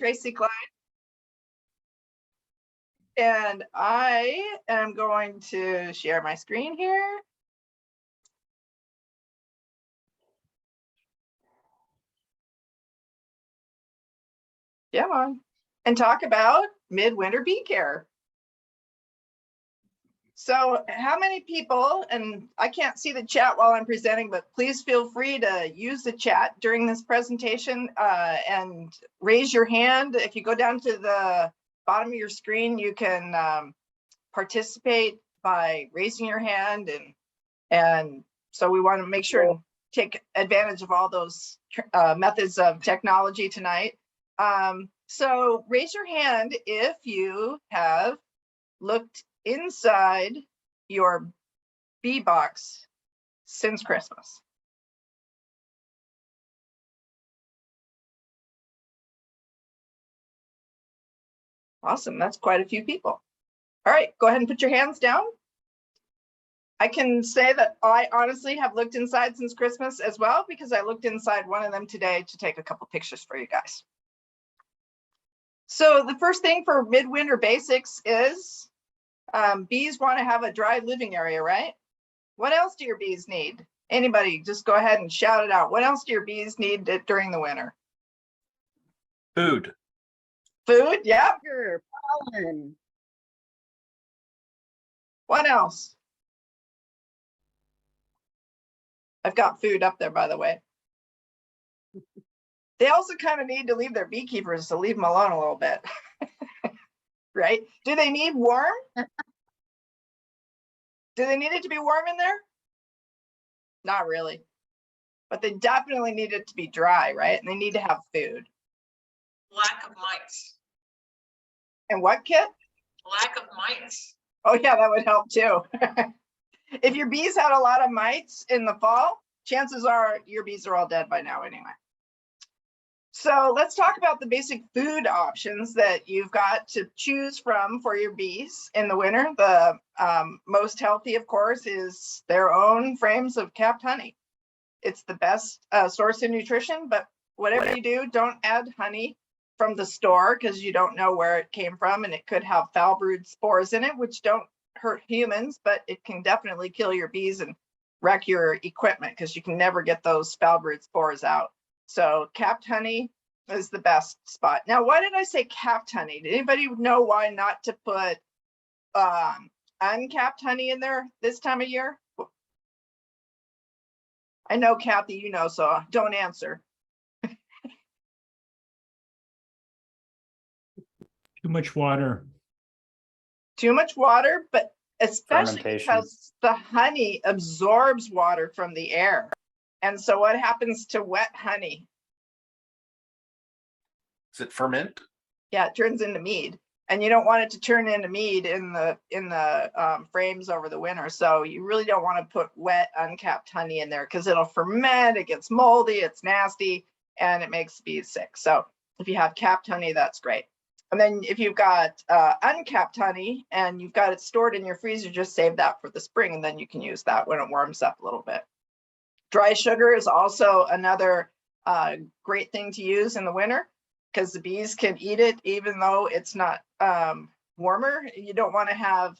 Tracy Klein. And I am going to share my screen here. Come on. And talk about midwinter bee care. So how many people, and I can't see the chat while I'm presenting, but please feel free to use the chat during this presentation and raise your hand. If you go down to the bottom of your screen, you can participate by raising your hand. And so we want to make sure and take advantage of all those methods of technology tonight. So raise your hand if you have looked inside your bee box since Christmas. Awesome, that's quite a few people. All right, go ahead and put your hands down. I can say that I honestly have looked inside since Christmas as well, because I looked inside one of them today to take a couple pictures for you guys. So the first thing for midwinter basics is bees want to have a dry living area, right? What else do your bees need? Anybody, just go ahead and shout it out. What else do your bees need during the winter? Food. Food, yeah. Sugar, pollen. What else? I've got food up there, by the way. They also kind of need to leave their beekeepers to leave them alone a little bit. Right? Do they need warm? Do they need it to be warm in there? Not really. But they definitely need it to be dry, right? And they need to have food. Lack of mites. And what, Kit? Lack of mites. Oh yeah, that would help too. If your bees had a lot of mites in the fall, chances are your bees are all dead by now anyway. So let's talk about the basic food options that you've got to choose from for your bees in the winter. The most healthy, of course, is their own frames of capped honey. It's the best source of nutrition, but whatever you do, don't add honey from the store because you don't know where it came from, and it could have foul brood spores in it, which don't hurt humans, but it can definitely kill your bees and wreck your equipment because you can never get those foul brood spores out. So capped honey is the best spot. Now, why did I say capped honey? Did anybody know why not to put uncapped honey in there this time of year? I know, Kathy, you know, so don't answer. Too much water. Too much water, but especially because the honey absorbs water from the air. And so what happens to wet honey? Does it ferment? Yeah, it turns into mead. And you don't want it to turn into mead in the frames over the winter. So you really don't want to put wet, uncapped honey in there because it'll ferment, it gets moldy, it's nasty, and it makes bees sick. So if you have capped honey, that's great. And then if you've got uncapped honey and you've got it stored in your freezer, just save that for the spring, and then you can use that when it warms up a little bit. Dry sugar is also another great thing to use in the winter because the bees can eat it even though it's not warmer. You don't want to have,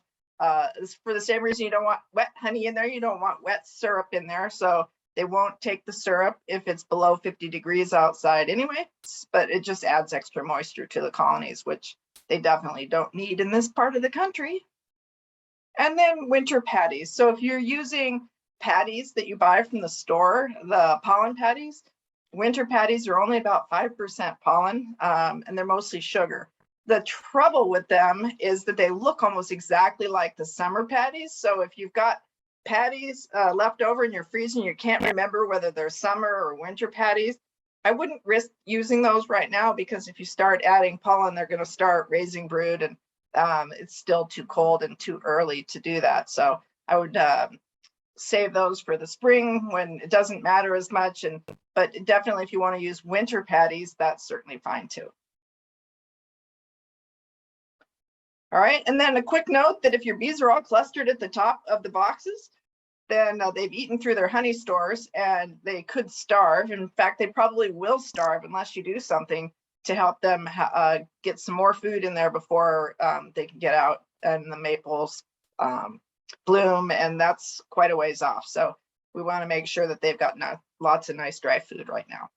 for the same reason you don't want wet honey in there, you don't want wet syrup in there. So they won't take the syrup if it's below 50 degrees outside anyway, but it just adds extra moisture to the colonies, which they definitely don't need in this part of the country. And then winter patties. So if you're using patties that you buy from the store, the pollen patties, winter patties are only about 5% pollen, and they're mostly sugar. The trouble with them is that they look almost exactly like the summer patties. So if you've got patties left over in your freezer and you can't remember whether they're summer or winter patties, I wouldn't risk using those right now because if you start adding pollen, they're going to start raising brood, and it's still too cold and too early to do that. So I would save those for the spring when it doesn't matter as much. But definitely if you want to use winter patties, that's certainly fine too. All right, and then a quick note that if your bees are all clustered at the top of the boxes, then they've eaten through their honey stores and they could starve. In fact, they probably will starve unless you do something to help them get some more food in there before they can get out and the maples bloom, and that's quite a ways off. So we want to make sure that they've got lots of nice dry food right now.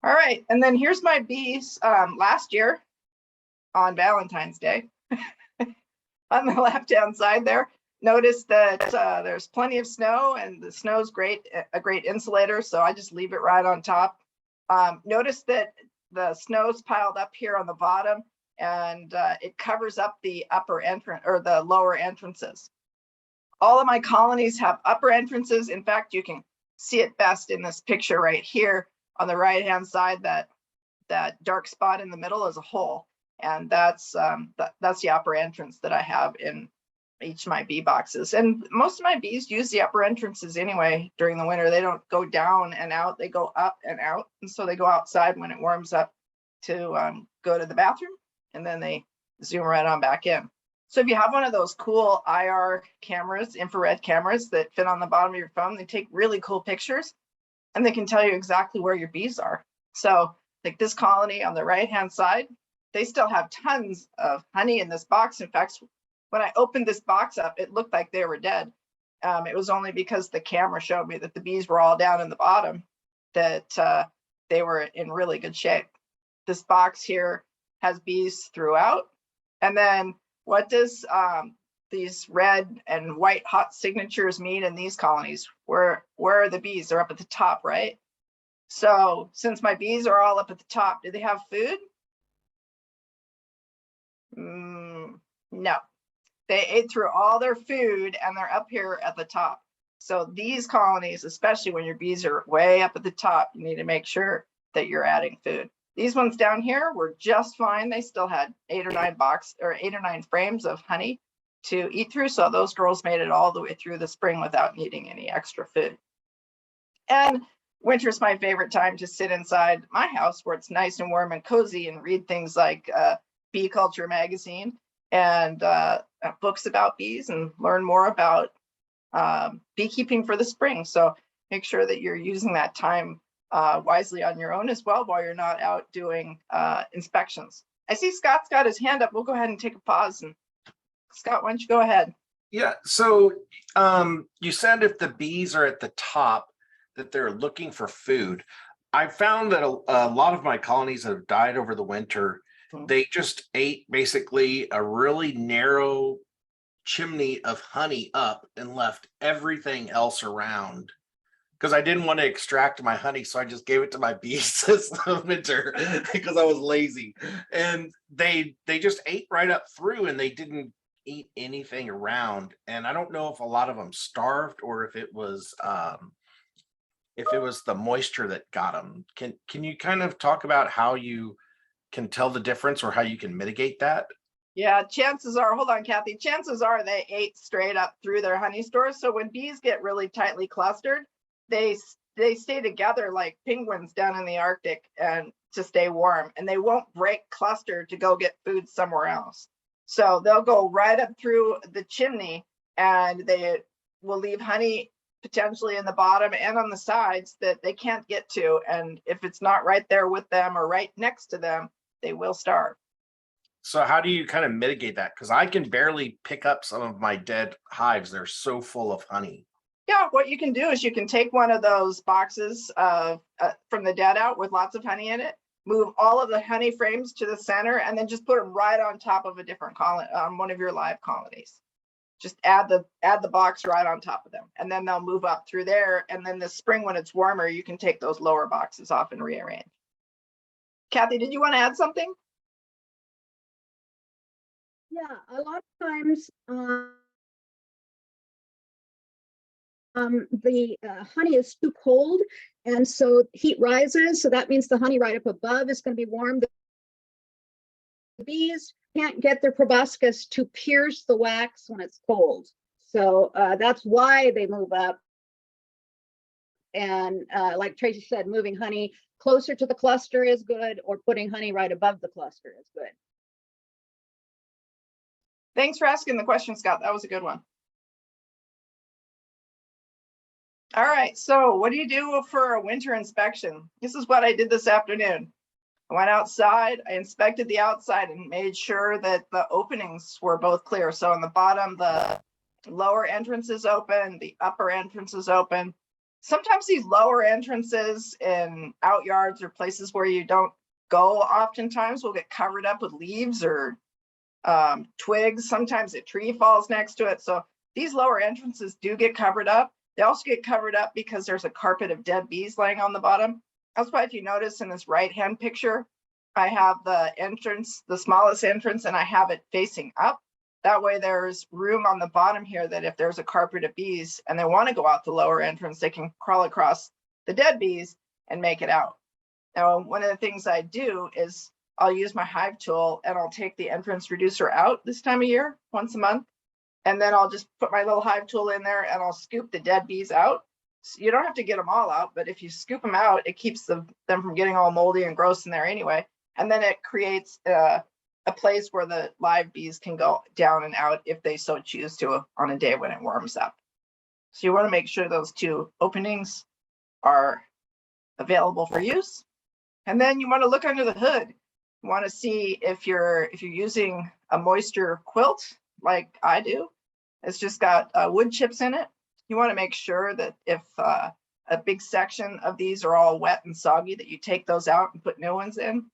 All right, and then here's my bees last year on Valentine's Day. On the left-hand side there, notice that there's plenty of snow, and the snow is a great insulator, so I just leave it right on top. Notice that the snow's piled up here on the bottom, and it covers up the upper entrance or the lower entrances. All of my colonies have upper entrances. In fact, you can see it best in this picture right here on the right-hand side. That dark spot in the middle is a hole, and that's the upper entrance that I have in each of my bee boxes. And most of my bees use the upper entrances anyway during the winter. They don't go down and out, they go up and out. And so they go outside when it warms up to go to the bathroom, and then they zoom right on back in. So if you have one of those cool IR cameras, infrared cameras that fit on the bottom of your phone, they take really cool pictures, and they can tell you exactly where your bees are. So like this colony on the right-hand side, they still have tons of honey in this box. In fact, when I opened this box up, it looked like they were dead. It was only because the camera showed me that the bees were all down in the bottom that they were in really good shape. This box here has bees throughout. And then what does these red and white hot signatures mean in these colonies? Where are the bees? They're up at the top, right? So since my bees are all up at the top, do they have food? No. They ate through all their food and they're up here at the top. So these colonies, especially when your bees are way up at the top, you need to make sure that you're adding food. These ones down here were just fine. They still had 8 or 9 frames of honey to eat through. So those girls made it all the way through the spring without needing any extra food. And winter's my favorite time to sit inside my house where it's nice and warm and cozy and read things like Bee Culture magazine and books about bees and learn more about beekeeping for the spring. So make sure that you're using that time wisely on your own as well while you're not out doing inspections. I see Scott's got his hand up. We'll go ahead and take a pause. And Scott, why don't you go ahead? Yeah, so you said if the bees are at the top, that they're looking for food. I found that a lot of my colonies that have died over the winter, they just ate basically a really narrow chimney of honey up and left everything else around. Because I didn't want to extract my honey, so I just gave it to my bees this winter because I was lazy. And they just ate right up through, and they didn't eat anything around. And I don't know if a lot of them starved or if it was the moisture that got them. Can you kind of talk about how you can tell the difference or how you can mitigate that? Yeah, chances are, hold on, Kathy, chances are they ate straight up through their honey stores. So when bees get really tightly clustered, they stay together like penguins down in the Arctic and to stay warm, and they won't break cluster to go get food somewhere else. So they'll go right up through the chimney, and they will leave honey potentially in the bottom and on the sides that they can't get to. And if it's not right there with them or right next to them, they will starve. So how do you kind of mitigate that? Because I can barely pick up some of my dead hives. They're so full of honey. Yeah, what you can do is you can take one of those boxes from the dead out with lots of honey in it, move all of the honey frames to the center, and then just put them right on top of a different colony, one of your live colonies. Just add the box right on top of them, and then they'll move up through there. And then this spring, when it's warmer, you can take those lower boxes off and rearrange. Kathy, did you want to add something? Yeah, a lot of times the honey is too cold, and so heat rises. So that means the honey right up above is going to be warm. The bees can't get their proboscis to pierce the wax when it's cold. So that's why they move up. And like Tracy said, moving honey closer to the cluster is good, or putting honey right above the cluster is good. Thanks for asking the question, Scott. That was a good one. All right, so what do you do for a winter inspection? This is what I did this afternoon. I went outside, I inspected the outside and made sure that the openings were both clear. So on the bottom, the lower entrance is open, the upper entrance is open. Sometimes these lower entrances in out yards or places where you don't go oftentimes will get covered up with leaves or twigs. Sometimes a tree falls next to it. So these lower entrances do get covered up. They also get covered up because there's a carpet of dead bees laying on the bottom. That's why if you notice in this right-hand picture, I have the entrance, the smallest entrance, and I have it facing up. That way there's room on the bottom here that if there's a carpet of bees and they want to go out the lower entrance, they can crawl across the dead bees and make it out. Now, one of the things I do is I'll use my hive tool and I'll take the entrance reducer out this time of year, once a month. And then I'll just put my little hive tool in there and I'll scoop the dead bees out. So you don't have to get them all out, but if you scoop them out, it keeps them from getting all moldy and gross in there anyway. And then it creates a place where the live bees can go down and out if they so choose to on a day when it warms up. So you want to make sure those two openings are available for use. And then you want to look under the hood. You want to see if you're using a moisture quilt like I do. It's just got wood chips in it. You want to make sure that if a big section of these are all wet and soggy, that you take those out and put new ones in.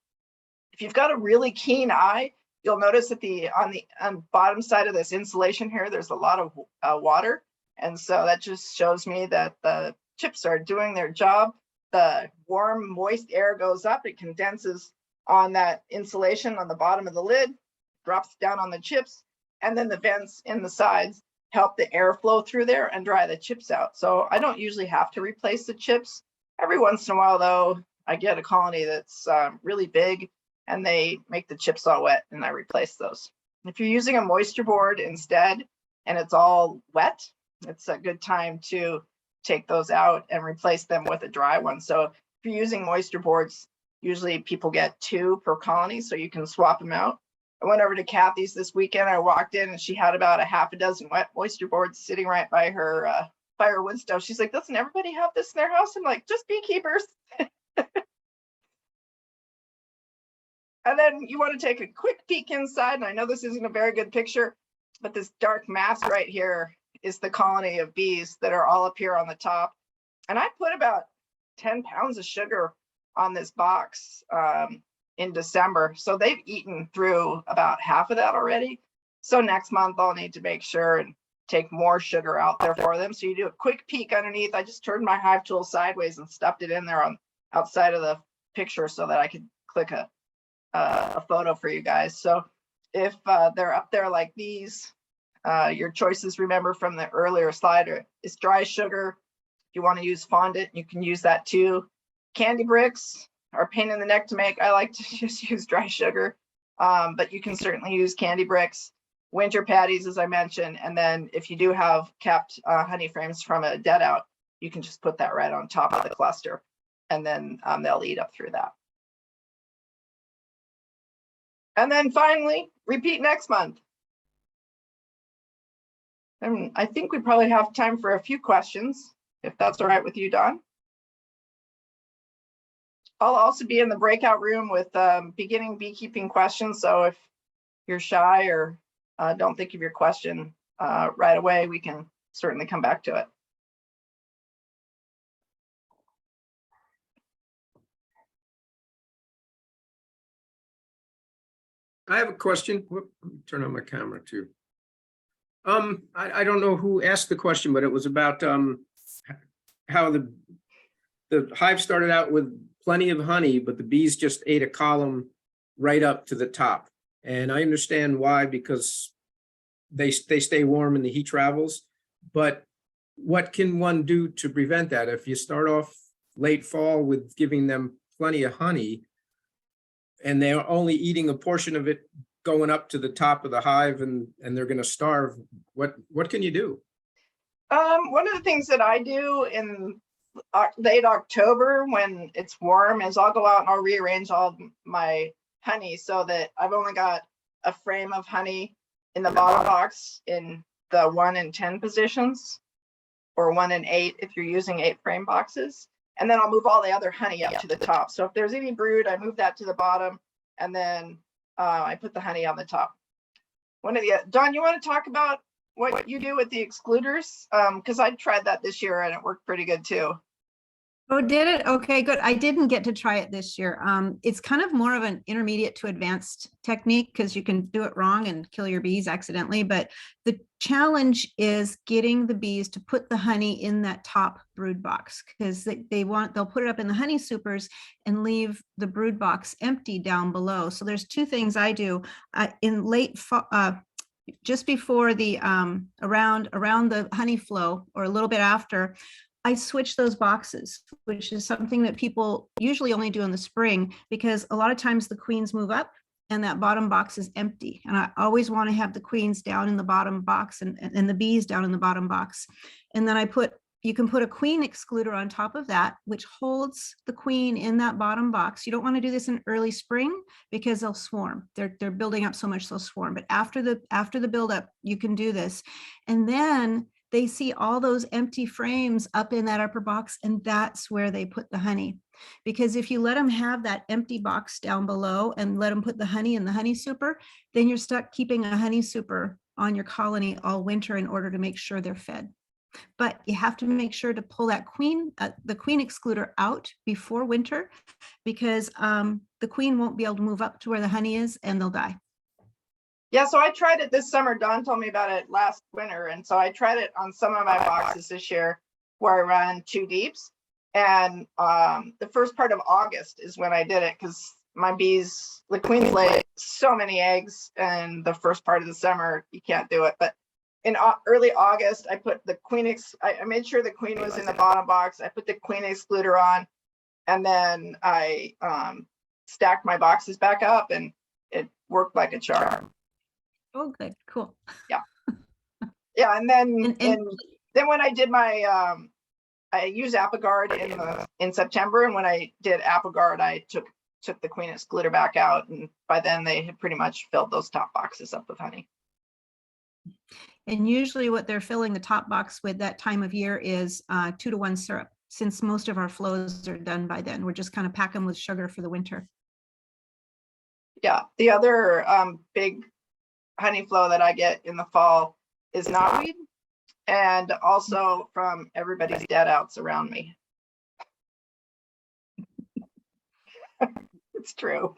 If you've got a really keen eye, you'll notice that on the bottom side of this insulation here, there's a lot of water. And so that just shows me that the chips are doing their job. The warm, moist air goes up, it condenses on that insulation on the bottom of the lid, drops down on the chips, and then the vents in the sides help the air flow through there and dry the chips out. So I don't usually have to replace the chips. Every once in a while though, I get a colony that's really big and they make the chips all wet and I replace those. If you're using a moisture board instead and it's all wet, it's a good time to take those out and replace them with a dry one. So if you're using moisture boards, usually people get 2 per colony, so you can swap them out. I went over to Kathy's this weekend. I walked in and she had about a half a dozen wet moisture boards sitting right by her wood stove. She's like, doesn't everybody have this in their house? I'm like, just beekeepers. And then you want to take a quick peek inside. And I know this isn't a very good picture, but this dark mass right here is the colony of bees that are all up here on the top. And I put about 10 pounds of sugar on this box in December. So they've eaten through about half of that already. So next month I'll need to make sure and take more sugar out there for them. So you do a quick peek underneath. I just turned my hive tool sideways and stuffed it in there on outside of the picture so that I could click a photo for you guys. So if they're up there like these, your choices, remember from the earlier slide, is dry sugar. If you want to use fondant, you can use that too. Candy bricks are a pain in the neck to make. I like to just use dry sugar, but you can certainly use candy bricks. Winter patties, as I mentioned, and then if you do have capped honey frames from a dead out, you can just put that right on top of the cluster, and then they'll eat up through that. And then finally, repeat next month. And I think we probably have time for a few questions, if that's all right with you, Don. I'll also be in the breakout room with beginning beekeeping questions. So if you're shy or don't think of your question right away, we can certainly come back to it. I have a question. Whoop, let me turn on my camera too. I don't know who asked the question, but it was about how the hive started out with plenty of honey, but the bees just ate a column right up to the top. And I understand why, because they stay warm and the heat travels. But what can one do to prevent that? If you start off late fall with giving them plenty of honey, and they're only eating a portion of it going up to the top of the hive and they're going to starve, what can you do? One of the things that I do in late October when it's warm is I'll go out and I'll rearrange all my honey so that I've only got a frame of honey in the bottom box in the 1 in 10 positions, or 1 in 8 if you're using 8 frame boxes. And then I'll move all the other honey up to the top. So if there's any brood, I move that to the bottom, and then I put the honey on the top. Don, you want to talk about what you do with the excluders? Because I tried that this year and it worked pretty good too. Oh, did it? Okay, good. I didn't get to try it this year. It's kind of more of an intermediate to advanced technique because you can do it wrong and kill your bees accidentally. But the challenge is getting the bees to put the honey in that top brood box because they'll put it up in the honey supers and leave the brood box empty down below. So there's two things I do in late fall. Just before the around the honey flow or a little bit after, I switch those boxes, which is something that people usually only do in the spring because a lot of times the queens move up and that bottom box is empty. And I always want to have the queens down in the bottom box and the bees down in the bottom box. And then you can put a queen excluder on top of that, which holds the queen in that bottom box. You don't want to do this in early spring because they'll swarm. They're building up so much they'll swarm. But after the buildup, you can do this. And then they see all those empty frames up in that upper box, and that's where they put the honey. Because if you let them have that empty box down below and let them put the honey in the honey super, then you're stuck keeping a honey super on your colony all winter in order to make sure they're fed. But you have to make sure to pull that the queen excluder out before winter because the queen won't be able to move up to where the honey is and they'll die. Yeah, so I tried it this summer. Don told me about it last winter. And so I tried it on some of my boxes this year where I ran 2 deeps. And the first part of August is when I did it because my bees, the queens lay so many eggs, and the first part of the summer, you can't do it. But in early August, I put the queen, I made sure the queen was in the bottom box. I put the queen excluder on, and then I stacked my boxes back up, and it worked like a charm. Oh, good. Cool. Yeah. Yeah. And then, then when I did my, I used Apogard in September. And when I did Apogard, I took the queen excluder back out. And by then they had pretty much filled those top boxes up with honey. And usually what they're filling the top box with that time of year is 2-to-1 syrup. Since most of our flows are done by then, we're just kind of pack them with sugar for the winter. Yeah. The other big honey flow that I get in the fall is knotweed, and also from everybody's dead outs around me. It's true.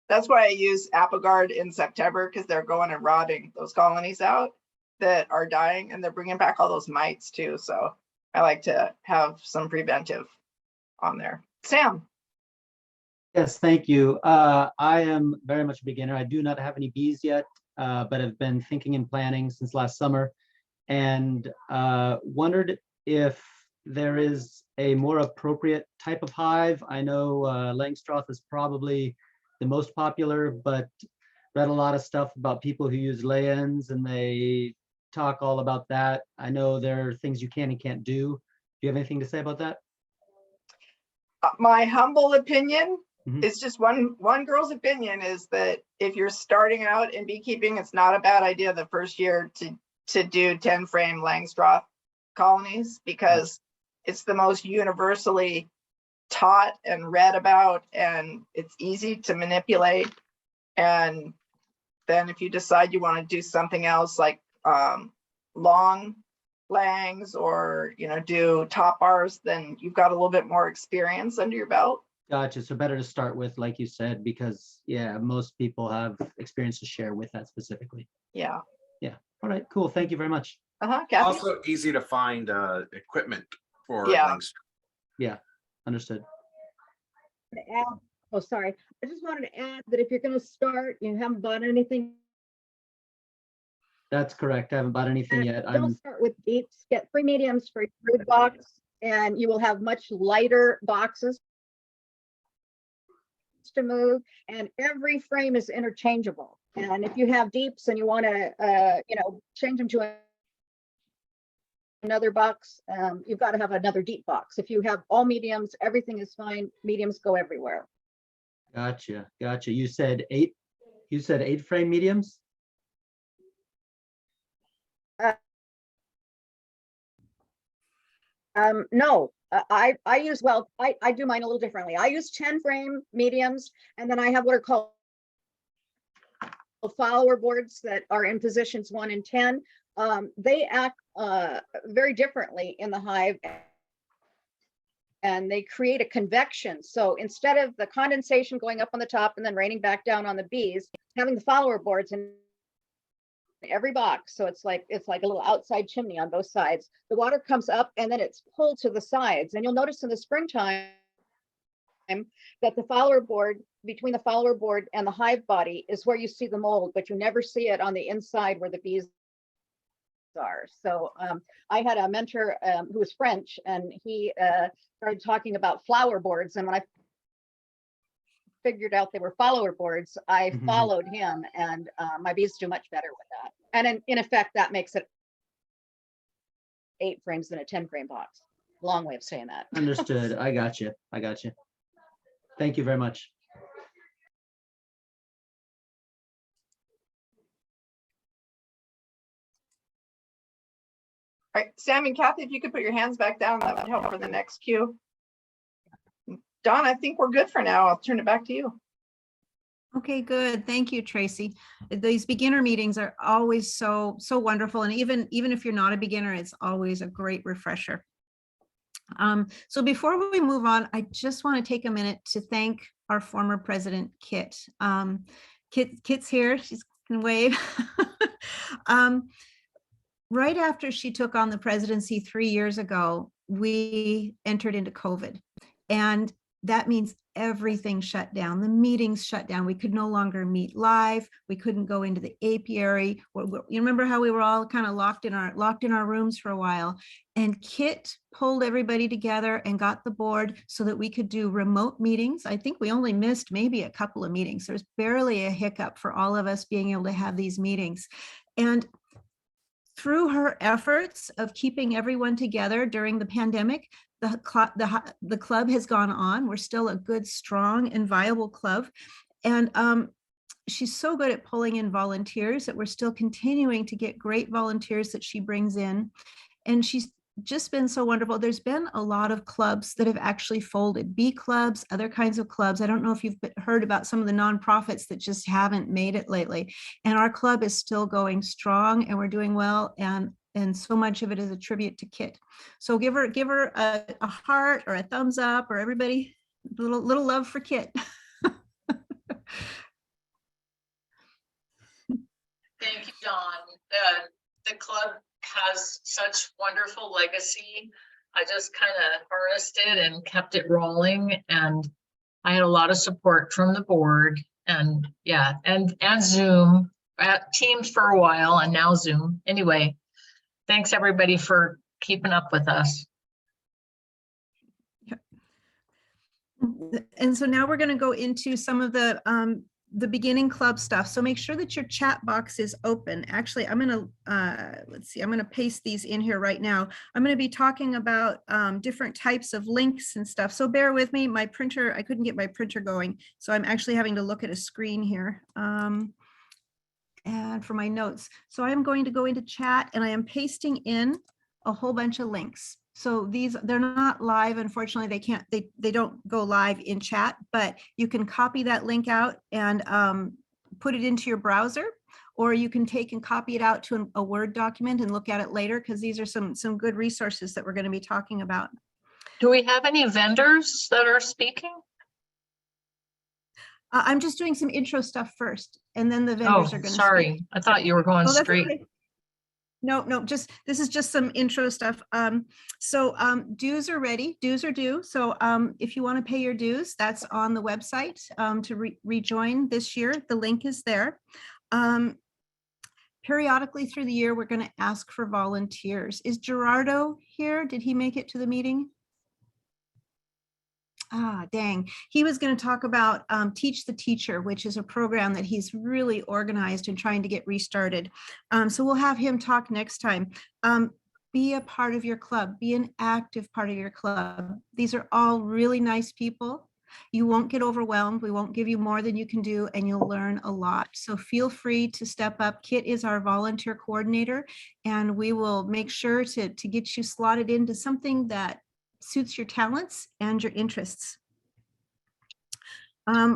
That's why I use Apogard in September, because they're going and robbing those colonies out that are dying, and they're bringing back all those mites too. So I like to have some preventive on there. Sam. Yes, thank you. I am very much a beginner. I do not have any bees yet, but have been thinking and planning since last summer, and wondered if there is a more appropriate type of hive. I know Langstroth is probably the most popular, but read a lot of stuff about people who use lay-ins, and they talk all about that. I know there are things you can and can't do. Do you have anything to say about that? My humble opinion, it's just one girl's opinion, is that if you're starting out in beekeeping, it's not a bad idea the first year to do 10 frame Langstroth colonies, because it's the most universally taught and read about, and it's easy to manipulate. And then if you decide you want to do something else like long langs, or do top bars, then you've got a little bit more experience under your belt. Gotcha. So better to start with, like you said, because yeah, most people have experience to share with that specifically. Yeah. Yeah. All right, cool. Thank you very much. Kathy? Also easy to find equipment for things. Yeah, understood. Oh, sorry. I just wanted to add that if you're going to start, you haven't bought anything. That's correct. I haven't bought anything yet. Don't start with deeps. Get 3 mediums for your brood box, and you will have much lighter boxes to move, and every frame is interchangeable. And if you have deeps and you want to change them to another box, you've got to have another deep box. If you have all mediums, everything is fine. Mediums go everywhere. Gotcha. You said 8 frame mediums? No, I use, well, I do mine a little differently. I use 10 frame mediums, and then I have what are called follower boards that are in positions 1 and 10. They act very differently in the hive, and they create a convection. So instead of the condensation going up on the top and then raining back down on the bees, having the follower boards in every box, so it's like a little outside chimney on both sides. The water comes up and then it's pulled to the sides, and you'll notice in the springtime that the follower board, between the follower board and the hive body, is where you see the mold, but you never see it on the inside where the bees are. So I had a mentor who was French, and he started talking about flower boards, and when I figured out they were follower boards, I followed him, and my bees do much better with that. And in effect, that makes it 8 frames in a 10 frame box. Long way of saying that. Understood. I got you. I got you. Thank you very much. All right, Sam and Kathy, if you could put your hands back down, that would help for the next cue. Don, I think we're good for now. I'll turn it back to you. Okay, good. Thank you, Tracy. These beginner meetings are always so wonderful. And even if you're not a beginner, it's always a great refresher. So before we move on, I just want to take a minute to thank our former president, Kit. Kit's here. She's going to wave. Right after she took on the presidency 3 years ago, we entered into COVID. And that means everything shut down. The meetings shut down. We could no longer meet live. We couldn't go into the apiary. You remember how we were all kind of locked in our rooms for a while. And Kit pulled everybody together and got the board so that we could do remote meetings. I think we only missed maybe a couple of meetings. There's barely a hiccup for all of us being able to have these meetings. And through her efforts of keeping everyone together during the pandemic, the club has gone on. We're still a good, strong, and viable club. And she's so good at pulling in volunteers that we're still continuing to get great volunteers that she brings in. And she's just been so wonderful. There's been a lot of clubs that have actually folded, bee clubs, other kinds of clubs. I don't know if you've heard about some of the nonprofits that just haven't made it lately. And our club is still going strong, and we're doing well. And so much of it is a tribute to Kit. So give her a heart or a thumbs up, or everybody, little love for Kit. Thank you, Dawn. The club has such wonderful legacy. I just kind of harnessed it and kept it rolling, and I had a lot of support from the board, and yeah, and Zoom, Teams for a while, and now Zoom. Anyway, thanks everybody for keeping up with us. And so now we're going to go into some of the beginning club stuff. So make sure that your chat box is open. Actually, I'm going to, let's see, I'm going to paste these in here right now. I'm going to be talking about different types of links and stuff. So bear with me, my printer, I couldn't get my printer going. So I'm actually having to look at a screen here. And for my notes. So I am going to go into chat, and I am pasting in a whole bunch of links. So they're not live. Unfortunately, they don't go live in chat, but you can copy that link out and put it into your browser, or you can take and copy it out to a Word document and look at it later, because these are some good resources that we're going to be talking about. Do we have any vendors that are speaking? I'm just doing some intro stuff first, and then the vendors are going to sorry. speak. I thought you were going Oh, that's straight. okay. No, this is just some intro stuff. Dues are ready, dues are due. So if you want to pay your dues, that's on the website to rejoin this year. The link is there. Periodically through the year, we're going to ask for volunteers. Is Gerardo here? Did he make it to the meeting? Ah, dang. He was going to talk about Teach the Teacher, which is a program that he's really organized and trying to get restarted. So we'll have him talk next time. Be a part of your club. Be an active part of your club. These are all really nice people. You won't get overwhelmed. We won't give you more than you can do, and you'll learn a lot. So feel free to step up. Kit is our volunteer coordinator, and we will make sure to get you slotted into something that suits your talents and your interests.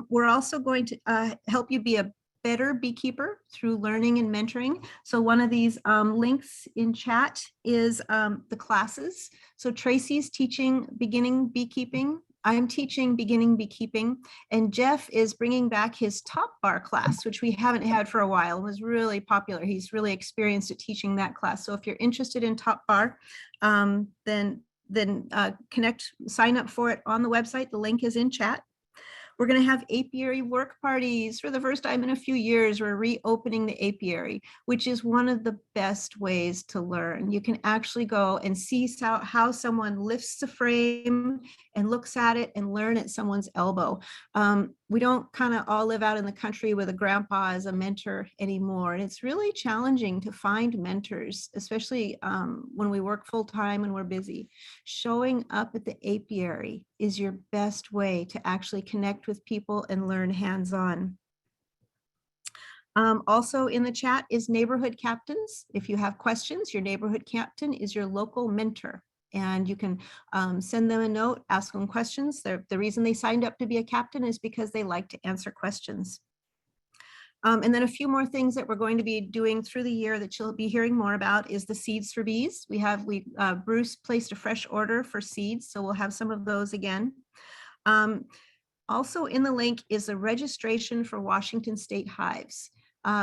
We're also going to help you be a better beekeeper through learning and mentoring. So one of these links in chat is the classes. So Tracy's teaching beginning beekeeping. I'm teaching beginning beekeeping, and Jeff is bringing back his top bar class, which we haven't had for a while. It was really popular. He's really experienced at teaching that class. So if you're interested in top bar, then sign up for it on the website. The link is in chat. We're going to have apiary work parties for the first time in a few years. We're reopening the apiary, which is one of the best ways to learn. You can actually go and see how someone lifts the frame and looks at it and learn at someone's elbow. We don't kind of all live out in the country with a grandpa as a mentor anymore. And it's really challenging to find mentors, especially when we work full time and we're busy. Showing up at the apiary is your best way to actually connect with people and learn hands-on. Also in the chat is neighborhood captains. If you have questions, your neighborhood captain is your local mentor. And you can send them a note, ask them questions. The reason they signed up to be a captain is because they like to answer questions. And then a few more things that we're going to be doing through the year that you'll be hearing more about is the seeds for bees. Bruce placed a fresh order for seeds, so we'll have some of those again. Also in the link is the registration for Washington State hives.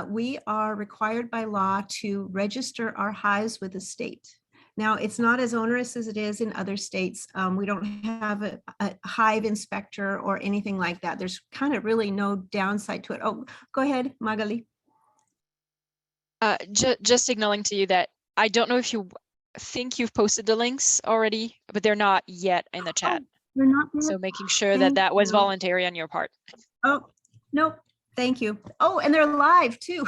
We are required by law to register our hives with the state. Now, it's not as onerous as it is in other states. We don't have a hive inspector or anything like that. There's kind of really no downside to it. Oh, go ahead, Magali. Just signaling to you that I don't know if you think you've posted the links already, but they're not yet in the chat. They're not yet? So making sure that that was voluntary on your part. Oh, nope. Thank you. Oh, and they're live too.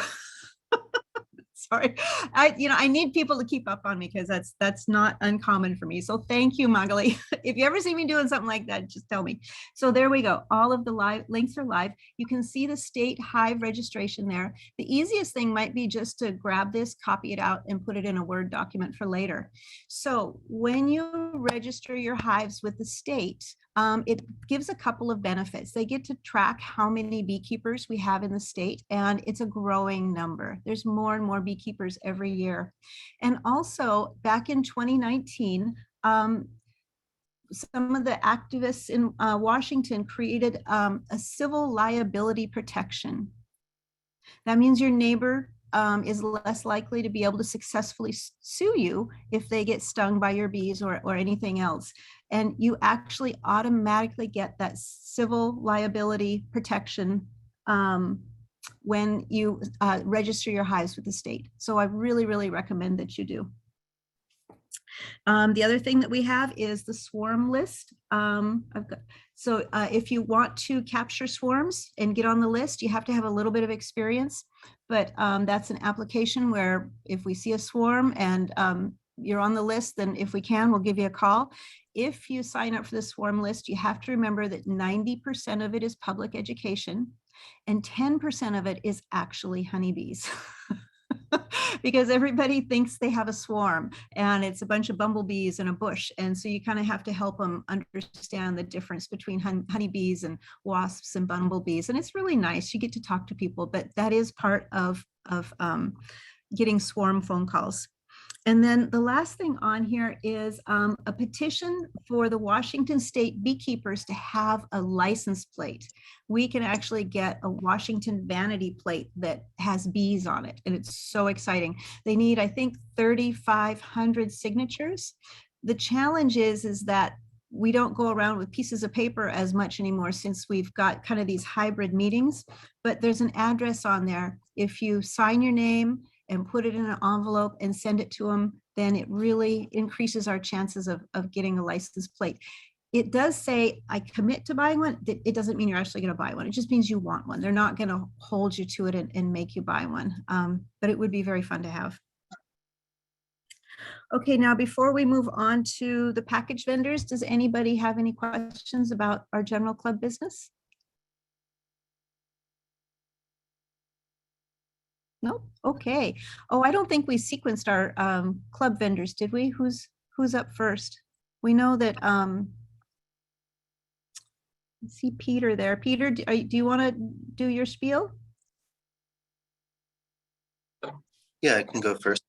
Sorry, I need people to keep up on me because that's not uncommon for me. So thank you, Magali. If you ever see me doing something like that, just tell me. So there we go. All of the live links are live. You can see the state hive registration there. The easiest thing might be just to grab this, copy it out, and put it in a Word document for later. So when you register your hives with the state, it gives a couple of benefits. They get to track how many beekeepers we have in the state, and it's a growing number. There's more and more beekeepers every year. And also back in 2019, some of the activists in Washington created a civil liability protection. That means your neighbor is less likely to be able to successfully sue you if they get stung by your bees or anything else. And you actually automatically get that civil liability protection when you register your hives with the state. So I really, really recommend that you do. The other thing that we have is the swarm list. If you want to capture swarms and get on the list, you have to have a little bit of experience, but that's an application where if we see a swarm and you're on the list, then if we can, we'll give you a call. If you sign up for the swarm list, you have to remember that 90% of it is public education and 10% of it is actually honeybees. Because everybody thinks they have a swarm and it's a bunch of bumblebees in a bush. And so you kind of have to help them understand the difference between honeybees and wasps and bumblebees. And it's really nice. You get to talk to people, but that is part of getting swarm phone calls. And then the last thing on here is a petition for the Washington State beekeepers to have a license plate. We can actually get a Washington vanity plate that has bees on it, and it's so exciting. They need, I think, 3,500 signatures. The challenge is that we don't go around with pieces of paper as much anymore since we've got kind of these hybrid meetings, but there's an address on there. If you sign your name and put it in an envelope and send it to them, then it really increases our chances of getting a license plate. It does say, I commit to buying one. It doesn't mean you're actually going to buy one. It just means you want one. They're not going to hold you to it and make you buy one, but it would be very fun to have. Okay, now before we move on to the package vendors, does anybody have any questions about our general club business? No? Okay. Oh, I don't think we sequenced our club vendors, did we? Who's up first? We know that I see Peter there. Peter, do you want to do your spiel? Yeah, I can go first.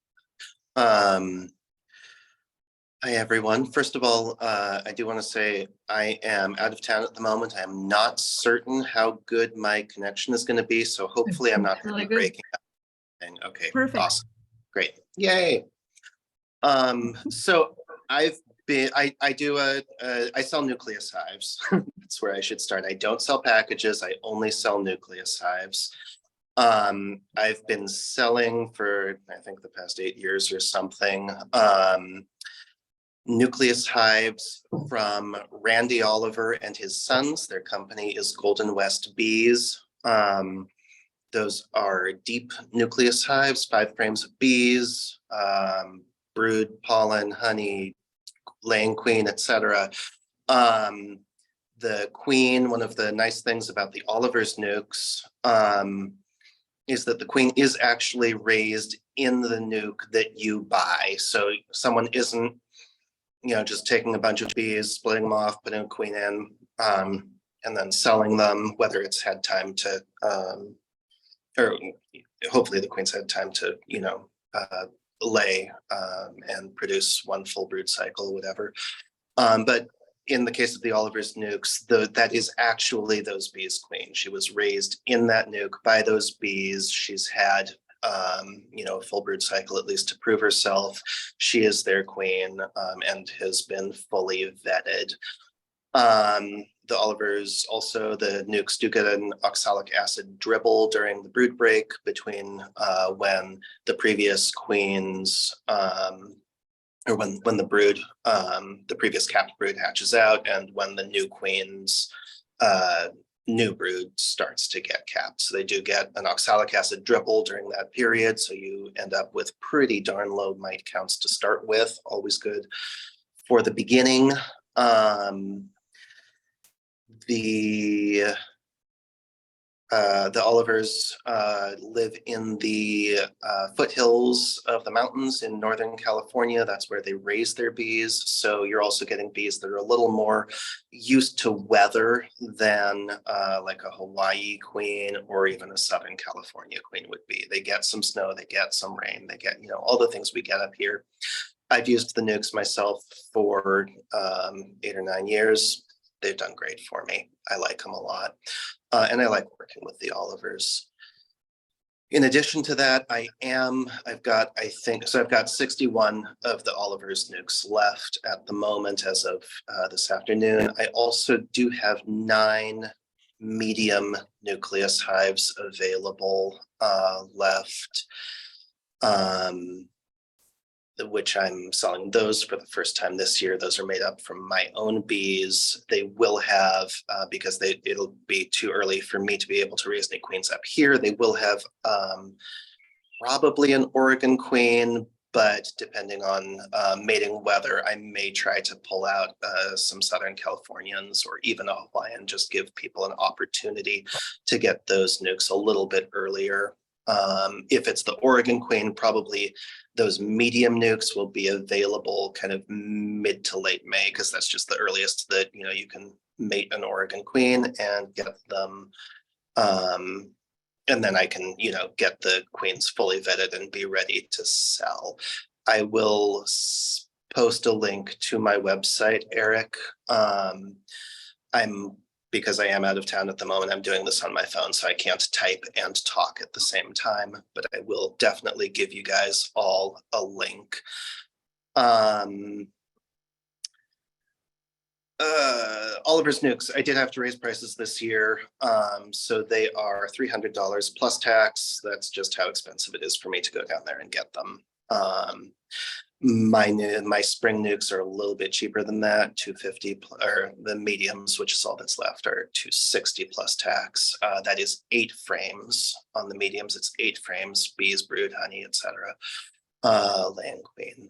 Hi, everyone. First of all, I do want to say I am out of town at the moment. I am not certain how good my connection is going to be, so hopefully I'm not going to Really be good. breaking up. Okay, Perfect. awesome. Great. Yay. So I sell nucleus hives. That's where I should start. I don't sell packages. I only sell nucleus hives. I've been selling for, I think, the past 8 years or something. Nucleus hives from Randy Oliver and his sons. Their company is Golden West Bees. Those are deep nucleus hives, 5 frames of bees, brood, pollen, honey, laying queen, etc. The queen, one of the nice things about the Oliver's nukes is that the queen is actually raised in the nuke that you buy. So someone isn't, just taking a bunch of bees, splitting them off, putting a queen in, and then selling them, whether it's had time to, or hopefully the queen's had time to, lay and produce 1 full brood cycle, whatever. But in the case of the Oliver's nukes, that is actually those bees' queen. She was raised in that nuke by those bees. She's had a full brood cycle, at least to prove herself. She is their queen and has been fully vetted. The Olivers, also the nukes, do get an oxalic acid dribble during the brood break between when the previous queens, or when the brood, the previous capped brood hatches out, and when the new queen's new brood starts to get capped. So they do get an oxalic acid dribble during that period. So you end up with pretty darn low mite counts to start with. Always good for the beginning. The Olivers live in the foothills of the mountains in Northern California. That's where they raise their bees. So you're also getting bees that are a little more used to weather than like a Hawaii queen or even a Southern California queen would be. They get some snow, they get some rain, they get, all the things we get up here. I've used the nukes myself for 8 or 9 years. They've done great for me. I like them a lot. And I like working with the Olivers. In addition to that, I've got 61 of the Olivers nukes left at the moment as of this afternoon. I also do have 9 medium nucleus hives available left, which I'm selling those for the first time this year. Those are made up from my own bees. They will have, because it'll be too early for me to be able to raise any queens up here, they will have probably an Oregon queen, but depending on mating weather, I may try to pull out some Southern Californians or even a Hawaiian, just give people an opportunity to get those nukes a little bit earlier. If it's the Oregon queen, probably those medium nukes will be available kind of mid to late May, because that's just the earliest that you can mate an Oregon queen and get them. And then I can get the queens fully vetted and be ready to sell. I will post a link to my website, Eric. Because I am out of town at the moment, I'm doing this on my phone, so I can't type and talk at the same time, but I will definitely give you guys all a link. Oliver's nukes, I did have to raise prices this year. So they are $300 plus tax. That's just how expensive it is for me to go down there and get them. My spring nukes are a little bit cheaper than that, $250, or the mediums, which is all that's left, are $260 plus tax. That is 8 frames. On the mediums, it's 8 frames, bees, brood, honey, etc. Laying queen.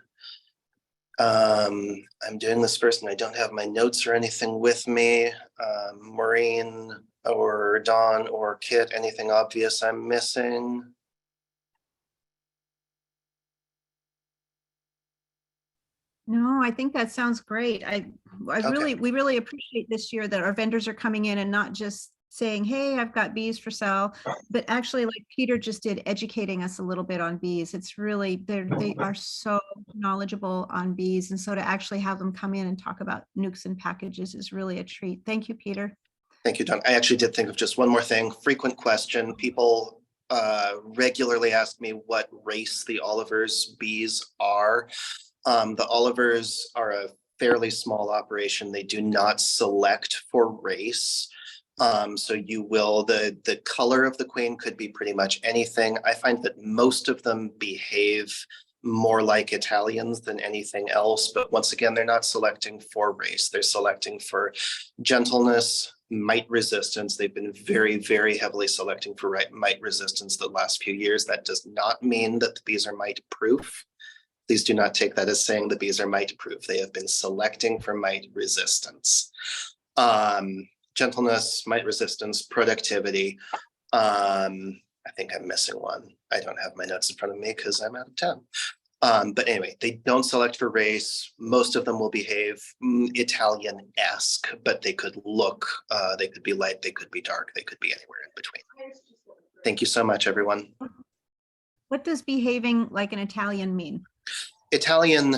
I'm doing this first and I don't have my notes or anything with me. Maureen or Dawn or Kit, anything obvious I'm missing? No, I think that sounds great. Okay. We really appreciate this year that our vendors are coming in and not just saying, hey, I've got bees for sale, but actually like Peter just did, educating us a little bit on bees. It's really, they are so knowledgeable on bees. And so to actually have them come in and talk about nukes and packages is really a treat. Thank you, Peter. Thank you, Dawn. I actually did think of just one more thing. Frequent question. People regularly ask me what race the Oliver's bees are. The Olivers are a fairly small operation. They do not select for race. So you will, the color of the queen could be pretty much anything. I find that most of them behave more like Italians than anything else. But once again, they're not selecting for race. They're selecting for gentleness, mite resistance. They've been very, very heavily selecting for mite resistance the last few years. That does not mean that the bees are mite proof. Please do not take that as saying the bees are mite proof. They have been selecting for mite resistance. Gentleness, mite resistance, productivity. I think I'm missing one. I don't have my notes in front of me because I'm out of town. But anyway, they don't select for race. Most of them will behave Italian-esque, but they could look, they could be light, they could be dark, they could be anywhere in between. Thank you so much, everyone. What does behaving like an Italian mean? Italian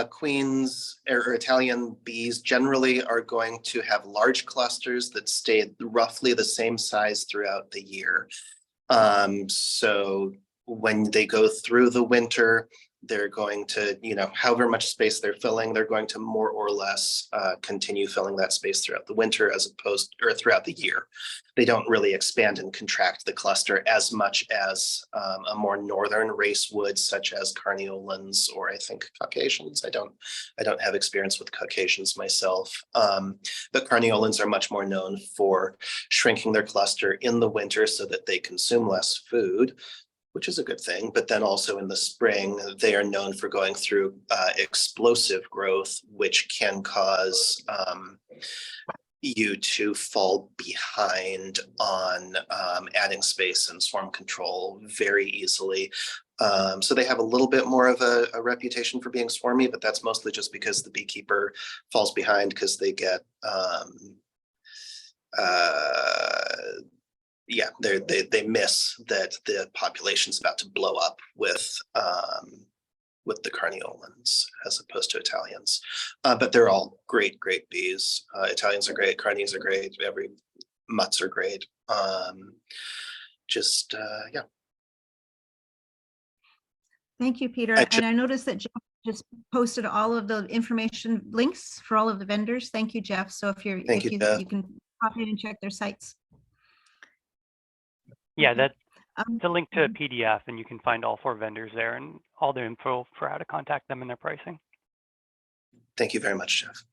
queens or Italian bees generally are going to have large clusters that stay roughly the same size throughout the year. So when they go through the winter, they're going to, however much space they're filling, they're going to more or less continue filling that space throughout the winter or throughout the year. They don't really expand and contract the cluster as much as a more northern race would, such as Carniolans or I think Caucasians. I don't have experience with Caucasians myself, but Carniolans are much more known for shrinking their cluster in the winter so that they consume less food, which is a good thing. But then also in the spring, they are known for going through explosive growth, which can cause you to fall behind on adding space and swarm control very easily. So they have a little bit more of a reputation for being swarmy, but that's mostly just because the beekeeper falls behind because they get they miss that the population's about to blow up with the Carniolans as opposed to Italians. But they're all great bees. Italians are great, Carnies are great, every mutts are great. Yeah. Thank you, Peter. And I noticed that Jeff just posted all of the information links for all of the vendors. Thank you, Jeff. So if you can pop in and check their sites. Yeah, that's a link to a PDF, and you can find all 4 vendors there and all their info for how to contact them and their pricing. Thank you very much, Jeff.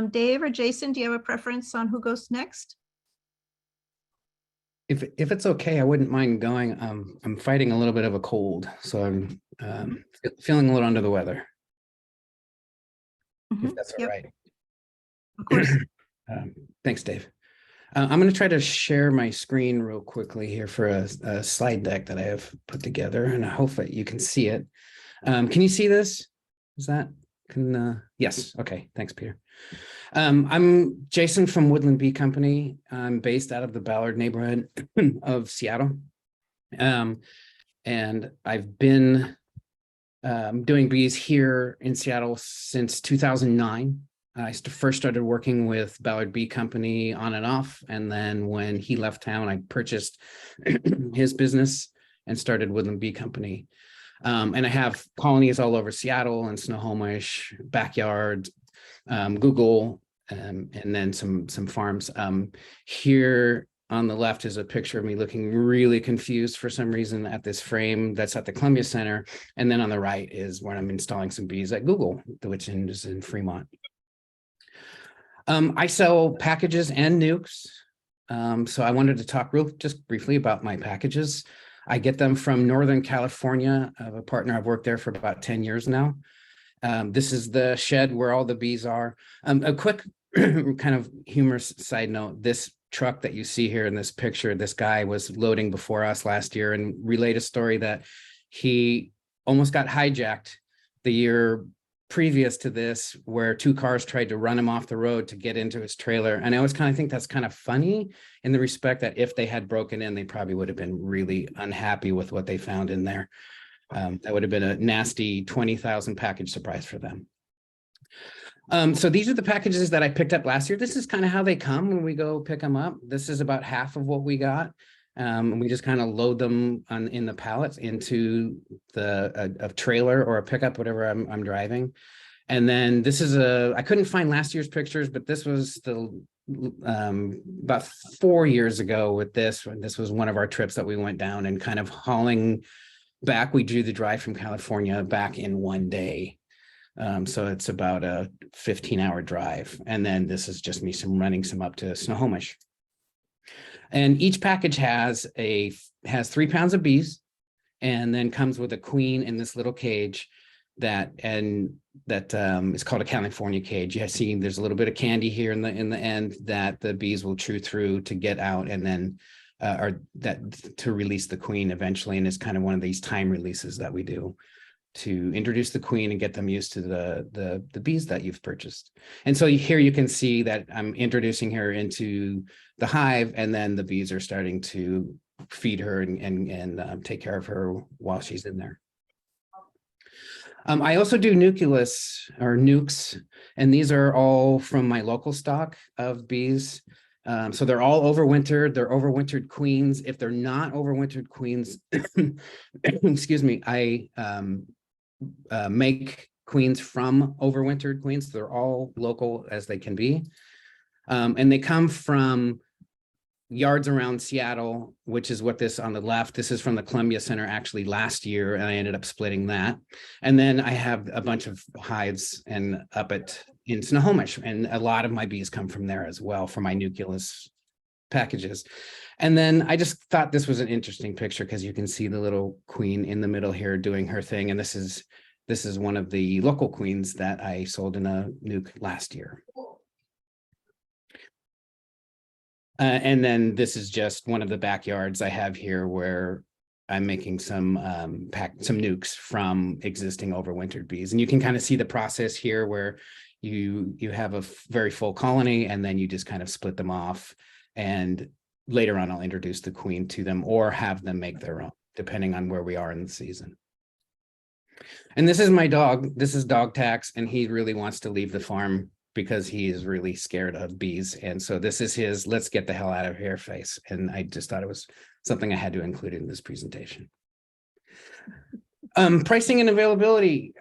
Dave or Jason, do you have a preference on who goes next? If it's okay, I wouldn't mind going. I'm fighting a little bit of a cold, so I'm feeling a little under the weather. If that's all right. Of course. Thanks, Dave. I'm going to try to share my screen real quickly here for a slide deck that I have put together, and I hope that you can see it. Can you see this? Yes. Okay. Thanks, Peter. I'm Jason from Woodland Bee Company. I'm based out of the Ballard neighborhood of Seattle. And I've been doing bees here in Seattle since 2009. I first started working with Ballard Bee Company on and off. And then when he left town, I purchased his business and started Woodland Bee Company. And I have colonies all over Seattle and Snohomish, Backyard, Google, and then some farms. Here on the left is a picture of me looking really confused for some reason at this frame that's at the Columbia Center. And then on the right is where I'm installing some bees at Google, which is in Fremont. I sell packages and nukes. So I wanted to talk just briefly about my packages. I get them from Northern California. I have a partner. I've worked there for about 10 years now. This is the shed where all the bees are. A quick kind of humorous side note, this truck that you see here in this picture, this guy was loading before us last year and relayed a story that he almost got hijacked the year previous to this, where 2 cars tried to run him off the road to get into his trailer. And I always kind of think that's kind of funny in the respect that if they had broken in, they probably would have been really unhappy with what they found in there. That would have been a nasty 20,000 package surprise for them. So these are the packages that I picked up last year. This is kind of how they come when we go pick them up. This is about half of what we got. And we just kind of load them in the pallets into a trailer or a pickup, whatever I'm driving. And then this is I couldn't find last year's pictures, but this was about 4 years ago with this. This was one of our trips that we went down and kind of hauling back. We do the drive from California back in one day. So it's about a 15-hour drive. And then this is just me running some up to Snohomish. And each package has 3 pounds of bees, and then comes with a queen in this little cage that is called a California cage. You see there's a little bit of candy here in the end that the bees will chew through to get out, and then to release the queen eventually. And it's kind of one of these time releases that we do to introduce the queen and get them used to the bees that you've purchased. And so here you can see that I'm introducing her into the hive, and then the bees are starting to feed her and take care of her while she's in there. I also do nucleus or nukes, and these are all from my local stock of bees. So they're all overwintered. They're overwintered queens. If they're not overwintered queens, excuse me, I make queens from overwintered queens. They're all local as they can be. And they come from yards around Seattle, which is what this on the left, this is from the Columbia Center actually last year, and I ended up splitting that. And then I have a bunch of hives and in Snohomish, and a lot of my bees come from there as well for my nucleus packages. And then I just thought this was an interesting picture because you can see the little queen in the middle here doing her thing. And this is one of the local queens that I sold in a nuke last year. And then this is just one of the backyards I have here where I'm making some nukes from existing overwintered bees. And you can kind of see the process here where you have a very full colony, and then you just kind of split them off. And later on, I'll introduce the queen to them or have them make their own, depending on where we are in the season. And this is my dog. This is Dog Tax, and he really wants to leave the farm because he is really scared of bees. And so this is his let's get the hell out of here face. And I just thought it was something I had to include in this presentation. Pricing and availability.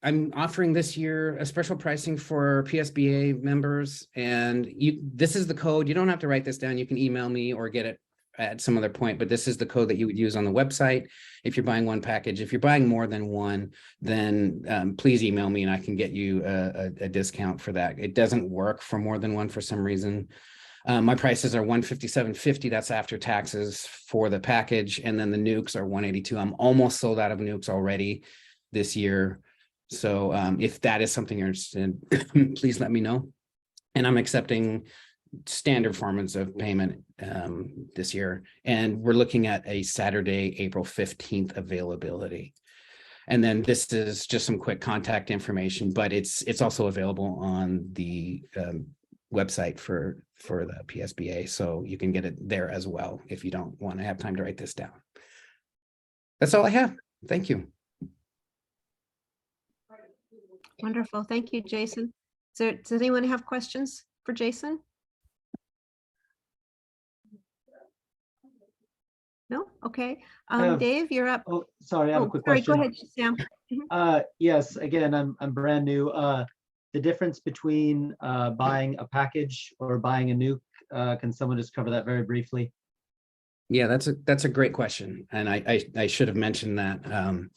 I'm offering this year a special pricing for PSBA members, and this is the code. You don't have to write this down. You can email me or get it at some other point, but this is the code that you would use on the website if you're buying one package. If you're buying more than one, then please email me and I can get you a discount for that. It doesn't work for more than one for some reason. My prices are $157.50. That's after taxes for the package, and then the nukes are $182. I'm almost sold out of nukes already this year. So if that is something you're interested in, please let me know. And I'm accepting standard formats of payment this year. And we're looking at a Saturday, April 15th availability. And then this is just some quick contact information, but it's also available on the website for the PSBA. So you can get it there as well if you don't want to have time to write this down. That's all I have. Thank you. Wonderful. Thank you, Jason. Does anyone have questions for Jason? No? Okay. Dave, you're up. Oh, sorry, I have a quick sorry, question. go ahead, Sam. Yes, again, I'm brand new. The difference between buying a package or buying a nuke, can someone just cover that very briefly? Yeah, that's a great question. And I should have mentioned that.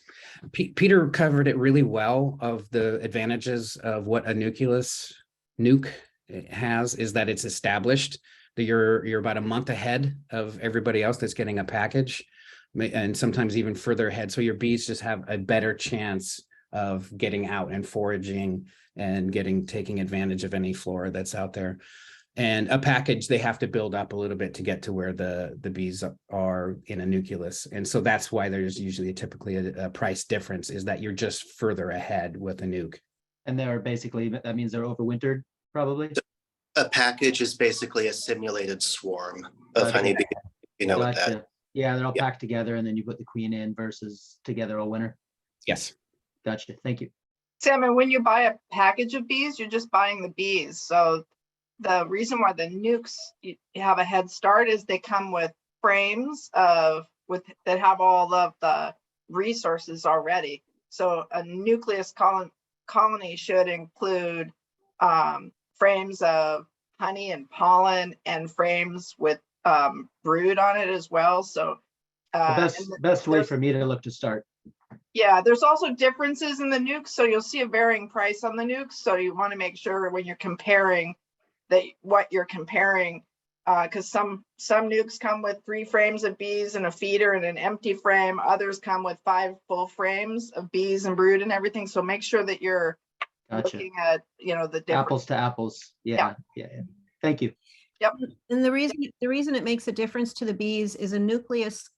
Peter covered it really well of the advantages of what a nuke has, is that it's established that you're about a month ahead of everybody else that's getting a package, and sometimes even further ahead. So your bees just have a better chance of getting out and foraging and taking advantage of any flora that's out there. And a package, they have to build up a little bit to get to where the bees are in a nucleus. And so that's why there's usually typically a price difference, is that you're just further ahead with a nuke. And they're basically, that means they're overwintered, probably? A package is basically a simulated swarm of Gotcha. honeybees. You know what that. Gotcha. Yeah, they're all Yeah. packed together and then you put the queen in versus together all winter. Yes. Gotcha. Thank you. Sam, and when you buy a package of bees, you're just buying the bees. So the reason why the nukes you have a head start is they come with frames that have all of the resources already. So a nucleus colony should include frames of honey and pollen and frames with brood on it as well. So The best way for me to look to start. yeah, there's also differences in the nukes. So you'll see a varying price on the nukes. So you want to make sure when you're comparing that what you're comparing, because some nukes come with 3 frames of bees and a feeder and an empty frame. Others come with 5 full frames of bees and brood and everything. So make sure that you're Gotcha. looking at, the difference. Apples to apples. Yeah. Thank you. And the reason it makes a difference to the bees is a nucleus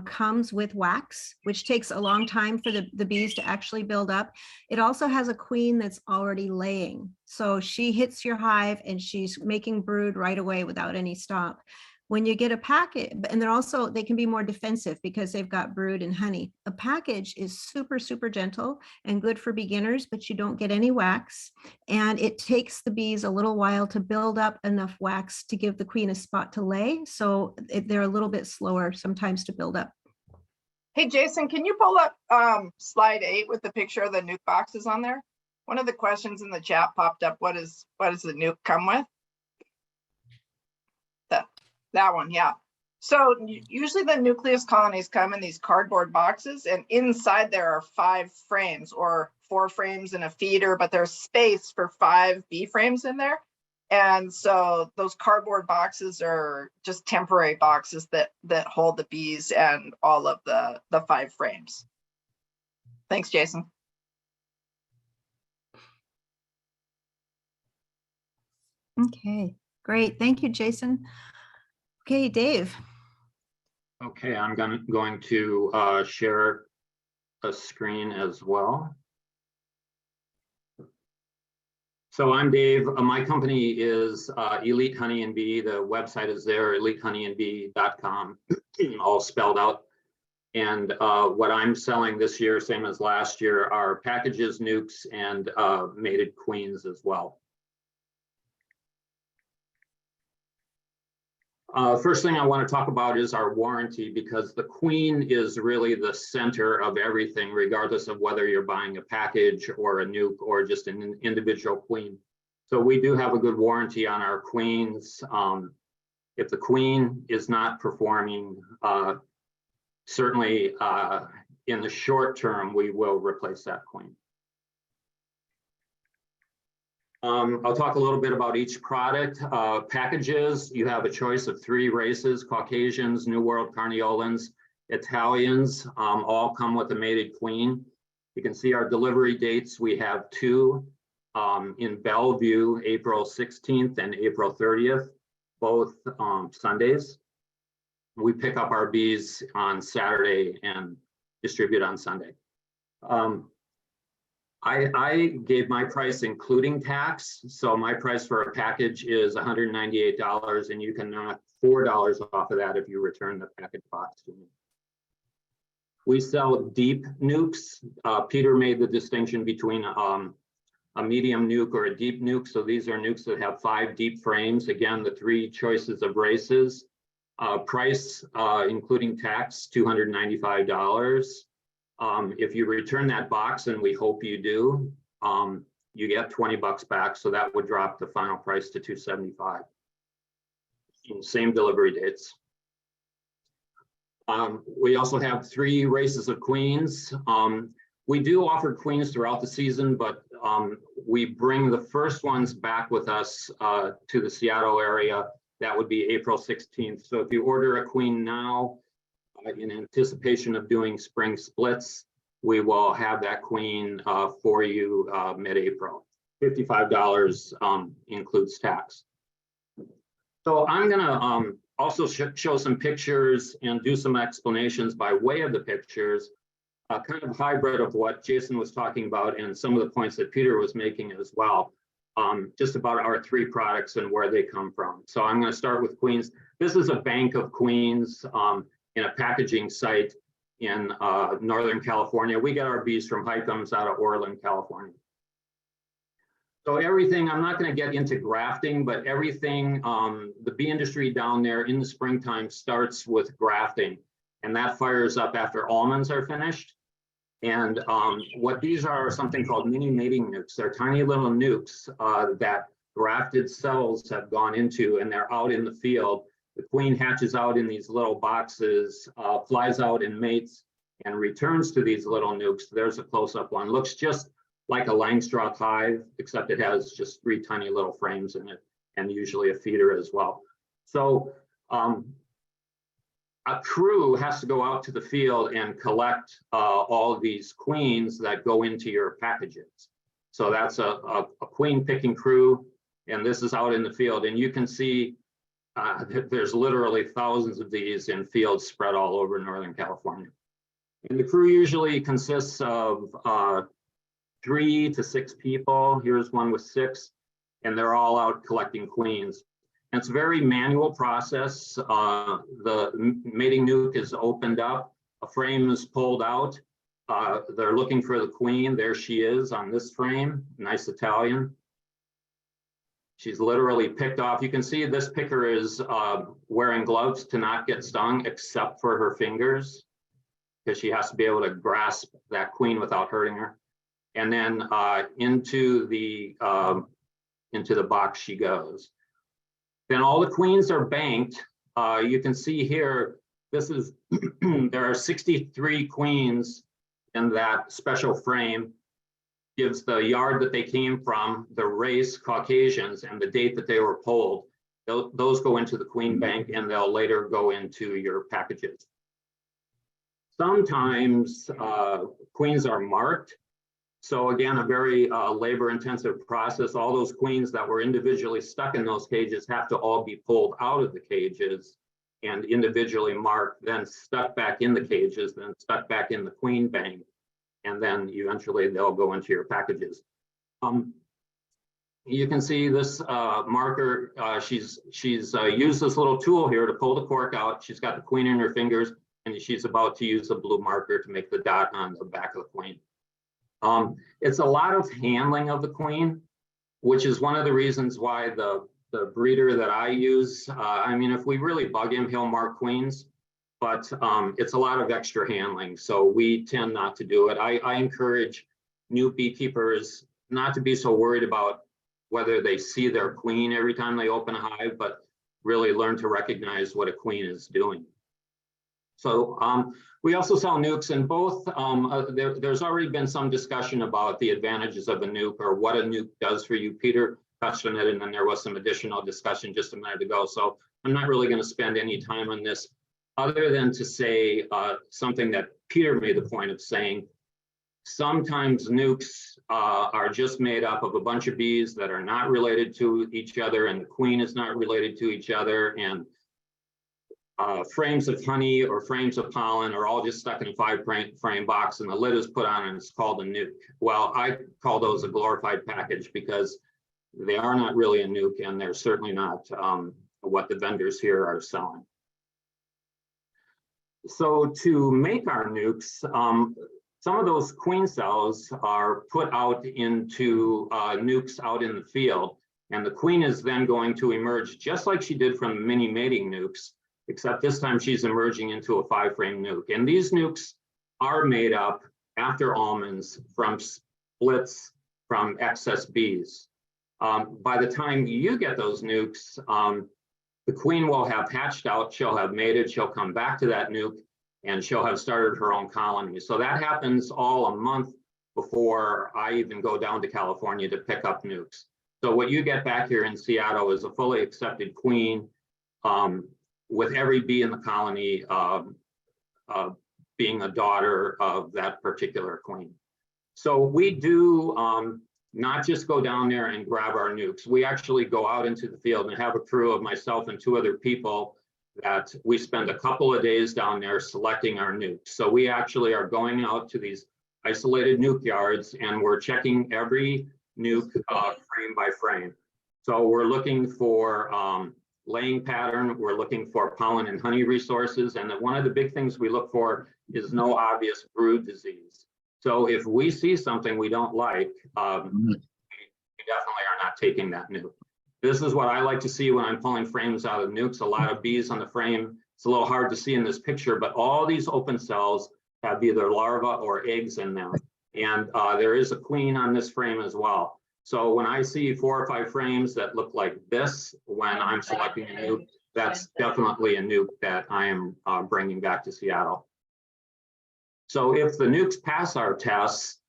comes with wax, which takes a long time for the bees to actually build up. It also has a queen that's already laying. So she hits your hive and she's making brood right away without any stop. When you get a packet, and they can be more defensive because they've got brood and honey. A package is super, super gentle and good for beginners, but you don't get any wax. And it takes the bees a little while to build up enough wax to give the queen a spot to lay. So they're a little bit slower sometimes to build up. Hey, Jason, can you pull up slide 8 with the picture of the nuke boxes on there? One of the questions in the chat popped up. What does the nuke come with? That one, yeah. So usually the nucleus colonies come in these cardboard boxes, and inside there are 5 frames or 4 frames and a feeder, but there's space for 5 bee frames in there. And so those cardboard boxes are just temporary boxes that hold the bees and all of the 5 frames. Thanks, Jason. Okay, great. Thank you, Jason. Okay, Dave. Okay, I'm going to share a screen as well. So I'm Dave. My company is Elite Honey and Bee. The website is there, elitehoneyandbee.com, all spelled out. And what I'm selling this year, same as last year, are packages, nukes, and mated queens as well. First thing I want to talk about is our warranty, because the queen is really the center of everything, regardless of whether you're buying a package or a nuke or just an individual queen. So we do have a good warranty on our queens. If the queen is not performing, certainly in the short term, we will replace that queen. I'll talk a little bit about each product. Packages, you have a choice of 3 races: Caucasians, New World Carniolans, Italians, all come with a mated queen. You can see our delivery dates. We have 2 in Bellevue, April 16th and April 30th, both Sundays. We pick up our bees on Saturday and distribute on Sunday. I gave my price including tax. So my price for a package is $198, and you can knock $4 off of that if you return the package box to me. We sell deep nukes. Peter made the distinction between a medium nuke or a deep nuke. So these are nukes that have 5 deep frames. Again, the 3 choices of races. Price, including tax, $295. If you return that box, and we hope you do, you get $20 back. So that would drop the final price to $275. Same delivery dates. We also have 3 races of queens. We do offer queens throughout the season, but we bring the first ones back with us to the Seattle area that would be April 16th. So if you order a queen now, in anticipation of doing spring splits, we will have that queen for you mid-April. $55 includes tax. So I'm gonna also show some pictures and do some explanations by way of the pictures, kind of hybrid of what Jason was talking about and some of the points that Peter was making as well, just about our 3 products and where they come from. So I'm going to start with queens. This is a bank of queens in a packaging site in Northern California. We get our bees from Hycombs out of Orland, California. So everything, I'm not going to get into grafting, but everything, the bee industry down there in the springtime starts with grafting, and that fires up after almonds are finished. And what these are something called mini mating nukes. They're tiny little nukes that grafted cells have gone into, and they're out in the field. The queen hatches out in these little boxes, flies out and mates, and returns to these little nukes. There's a close-up one. Looks just like a Langstroth hive, except it has just 3 tiny little frames in it, and usually a feeder as well. So a crew has to go out to the field and collect all of these queens that go into your packages. So that's a queen picking crew, and this is out in the field. And you can see there's literally thousands of these in fields spread all over Northern California. And the crew usually consists of 3 to 6 people. Here's one with 6, and they're all out collecting queens. And it's a very manual process. The mating nuke is opened up, a frame is pulled out. They're looking for the queen. There she is on this frame, nice Italian. She's literally picked off. You can see this picker is wearing gloves to not get stung, except for her fingers, because she has to be able to grasp that queen without hurting her. And then into the box she goes. Then all the queens are banked. You can see here, this is there are 63 queens in that special frame. Gives the yard that they came from, the race, Caucasians, and the date that they were polled. Those go into the queen bank, and they'll later go into your packages. Sometimes queens are marked. So again, a very labor-intensive process. All those queens that were individually stuck in those cages have to all be pulled out of the cages and individually marked, then stuck back in the cages, then stuck back in the queen bank, and then eventually they'll go into your packages. You can see this marker. She's used this little tool here to pull the cork out. She's got the queen in her fingers, and she's about to use a blue marker to make the dot on the back of the queen. It's a lot of handling of the queen, which is one of the reasons why the breeder that I use, I mean, if we really bug him, he'll mark queens, but it's a lot of extra handling. So we tend not to do it. I encourage new beekeepers not to be so worried about whether they see their queen every time they open a hive, but really learn to recognize what a queen is doing. So we also sell nukes, and both, there's already been some discussion about the advantages of a nuke or what a nuke does for you. Peter touched on it, and then there was some additional discussion just a minute ago. So I'm not really going to spend any time on this other than to say something that Peter made the point of saying. Sometimes nukes are just made up of a bunch of bees that are not related to each other, and the queen is not related to each other, and frames of honey or frames of pollen are all just stuck in a 5-frame box, and the lid is put on and it's called a nuke. Well, I call those a glorified package because they are not really a nuke, and they're certainly not what the vendors here are selling. So to make our nukes, some of those queen cells are put out into nukes out in the field, and the queen is then going to emerge just like she did from the mini mating nukes, except this time she's emerging into a 5-frame nuke. And these nukes are made up after almonds from splits from excess bees. By the time you get those nukes, the queen will have hatched out, she'll have mated, she'll come back to that nuke, and she'll have started her own colony. So that happens all a month before I even go down to California to pick up nukes. So what you get back here in Seattle is a fully accepted queen with every bee in the colony being a daughter of that particular queen. So we do not just go down there and grab our nukes. We actually go out into the field and have a crew of myself and 2 other people that we spend a couple of days down there selecting our nukes. So we actually are going out to these isolated nuke yards and we're checking every nuke frame by frame. So we're looking for laying pattern, we're looking for pollen and honey resources, and one of the big things we look for is no obvious brood disease. So if we see something we don't like, we definitely are not taking that nuke. This is what I like to see when I'm pulling frames out of nukes. A lot of bees on the frame. It's a little hard to see in this picture, but all these open cells have either larvae or eggs in them. And there is a queen on this frame as well. So when I see 4 or 5 frames that look like this, when I'm selecting a nuke, that's definitely a nuke that I am bringing back to Seattle. So if the nukes pass our tests,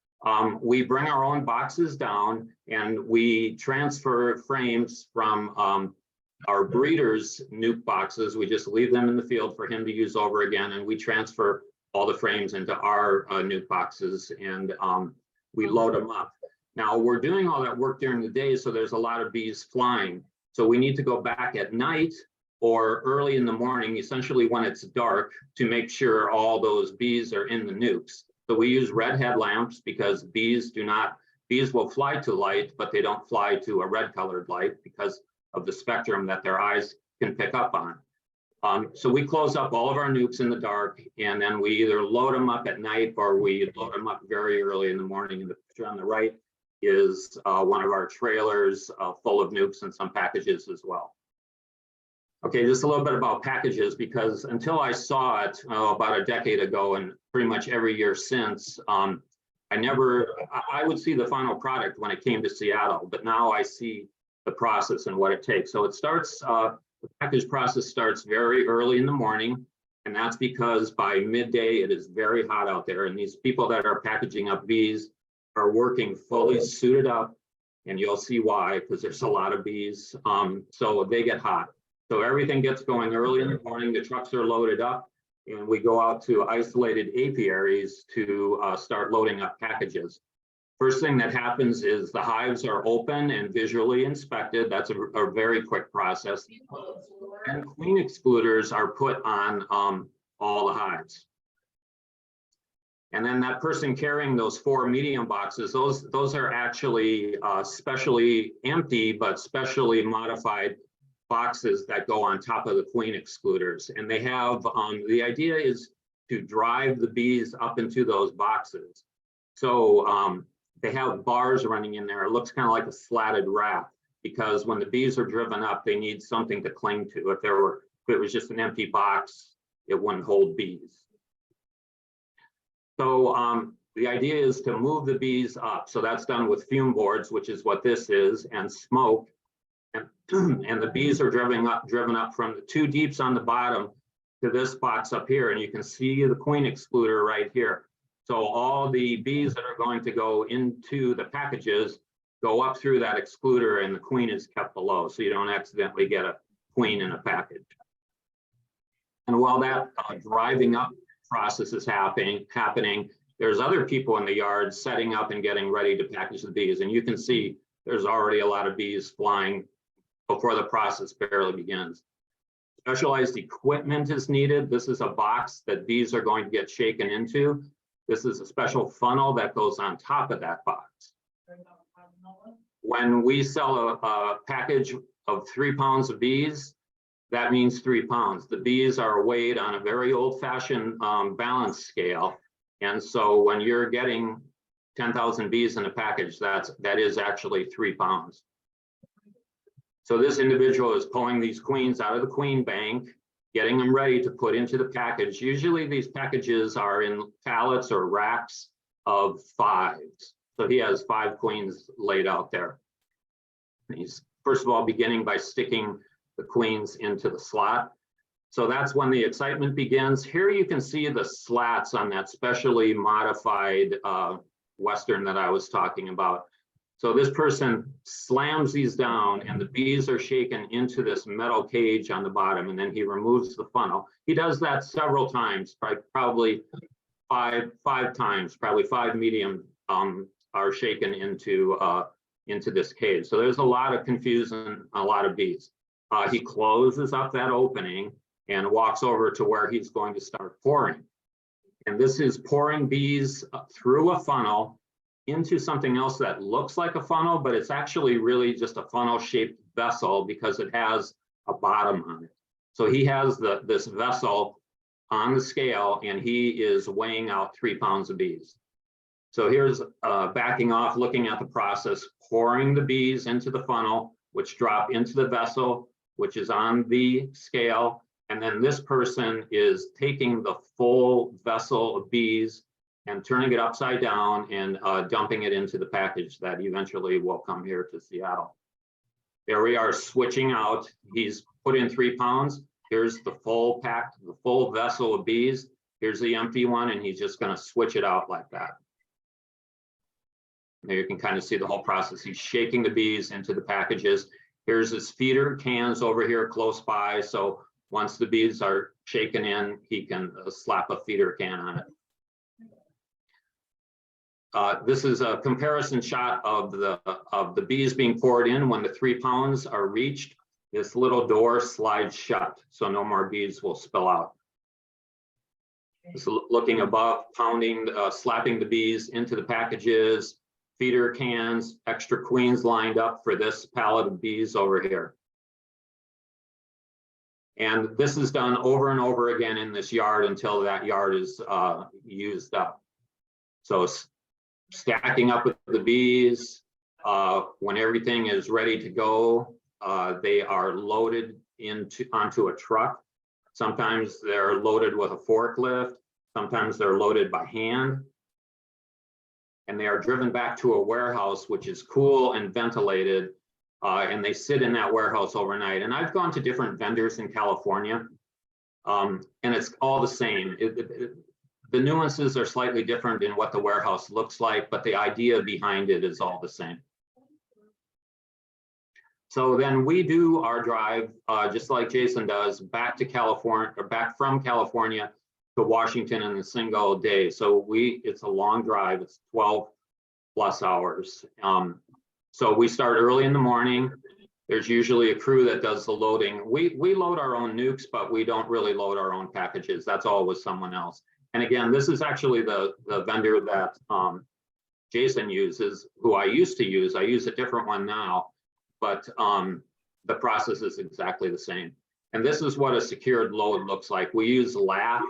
we bring our own boxes down and we transfer frames from our breeder's nuke boxes. We just leave them in the field for him to use over again, and we transfer all the frames into our nuke boxes and we load them up. Now we're doing all that work during the day, so there's a lot of bees flying. So we need to go back at night or early in the morning, essentially when it's dark, to make sure all those bees are in the nukes. So we use red headlamps because bees will fly to light, but they don't fly to a red colored light because of the spectrum that their eyes can pick up on. So we close up all of our nukes in the dark, and then we either load them up at night or we load them up very early in the morning. And the picture on the right is one of our trailers full of nukes and some packages as well. Okay, just a little bit about packages, because until I saw it about a decade ago and pretty much every year since, I would see the final product when it came to Seattle, but now I see the process and what it takes. So it starts, the package process starts very early in the morning, and that's because by midday it is very hot out there, and these people that are packaging up bees are working fully suited up, and you'll see why, because there's a lot of bees, so they get hot. So everything gets going early in the morning, the trucks are loaded up, and we go out to isolated apiaries to start loading up packages. First thing that happens is the hives are open and visually inspected. That's a very quick process. And queen excluders are put on all the hives. And then that person carrying those 4 medium boxes, those are actually specially empty, but specially modified boxes that go on top of the queen excluders. And they have, the idea is to drive the bees up into those boxes. So they have bars running in there. It looks kind of like a slatted rack, because when the bees are driven up, they need something to cling to. If it was just an empty box, it wouldn't hold bees. So the idea is to move the bees up. So that's done with fume boards, which is what this is, and smoke. And the bees are driven up from the 2 deeps on the bottom to this box up here. And you can see the queen excluder right here. So all the bees that are going to go into the packages go up through that excluder, and the queen is kept below, so you don't accidentally get a queen in a package. And while that driving up process is happening, there's other people in the yard setting up and getting ready to package the bees. And you can see there's already a lot of bees flying before the process barely begins. Specialized equipment is needed. This is a box that bees are going to get shaken into. This is a special funnel that goes on top of that box. When we sell a package of 3 pounds of bees, that means 3 pounds. The bees are weighed on a very old-fashioned balance scale. And so when you're getting 10,000 bees in a package, that is actually 3 pounds. So this individual is pulling these queens out of the queen bank, getting them ready to put into the package. Usually these packages are in pallets or racks of 5s. So he has 5 queens laid out there. He's first of all beginning by sticking the queens into the slot. So that's when the excitement begins. Here you can see the slats on that specially modified Western that I was talking about. So this person slams these down and the bees are shaken into this metal cage on the bottom, and then he removes the funnel. He does that several times, probably five times, probably 5 medium are shaken into this cage. So there's a lot of confusion, a lot of bees. He closes up that opening and walks over to where he's going to start pouring. And this is pouring bees through a funnel into something else that looks like a funnel, but it's actually really just a funnel shaped vessel because it has a bottom on it. So he has this vessel on the scale and he is weighing out 3 pounds of bees. So here's backing off, looking at the process, pouring the bees into the funnel, which drop into the vessel, which is on the scale. And then this person is taking the full vessel of bees and turning it upside down and dumping it into the package that eventually will come here to Seattle. There we are switching out. He's put in 3 pounds. Here's the full pack, the full vessel of bees. Here's the empty one, and he's just gonna switch it out like that. There you can kind of see the whole process. He's shaking the bees into the packages. Here's his feeder cans over here close by. So once the bees are shaken in, he can slap a feeder can on it. This is a comparison shot of the bees being poured in. When the 3 pounds are reached, this little door slides shut, so no more bees will spill out. Just looking above, pounding, slapping the bees into the packages, feeder cans, extra queens lined up for this pallet of bees over here. And this is done over and over again in this yard until that yard is used up. So stacking up with the bees, when everything is ready to go, they are loaded onto a truck. Sometimes they're loaded with a forklift, sometimes they're loaded by hand. And they are driven back to a warehouse, which is cool and ventilated, and they sit in that warehouse overnight. And I've gone to different vendors in California, and it's all the same. The nuances are slightly different in what the warehouse looks like, but the idea behind it is all the same. So then we do our drive, just like Jason does, back to California, or back from California to Washington in a single day. So it's a long drive, it's 12 plus hours. So we start early in the morning. There's usually a crew that does the loading. We load our own nukes, but we don't really load our own packages. That's all with someone else. And again, this is actually the vendor that Jason uses, who I used to use. I use a different one now, but the process is exactly the same. And this is what a secured load looks like. We use lath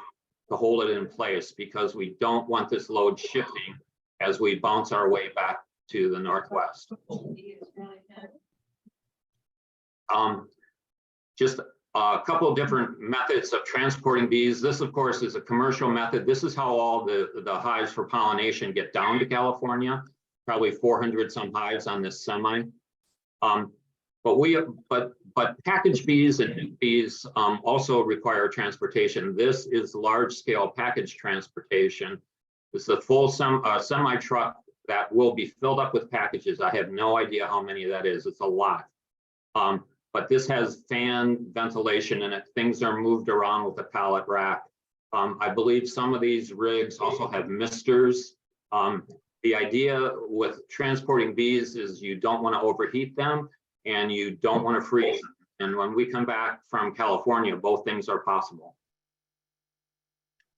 to hold it in place because we don't want this load shifting as we bounce our way back to the northwest. Just a couple of different methods of transporting bees. This, of course, is a commercial method. This is how all the hives for pollination get down to California. Probably 400 some hives on this semi. But package bees and nuke bees also require transportation. This is large scale package transportation. This is a full semi truck that will be filled up with packages. I have no idea how many that is. It's a lot. But this has fan ventilation in it. Things are moved around with a pallet rack. I believe some of these rigs also have misters. The idea with transporting bees is you don't want to overheat them and you don't want to freeze them. And when we come back from California, both things are possible.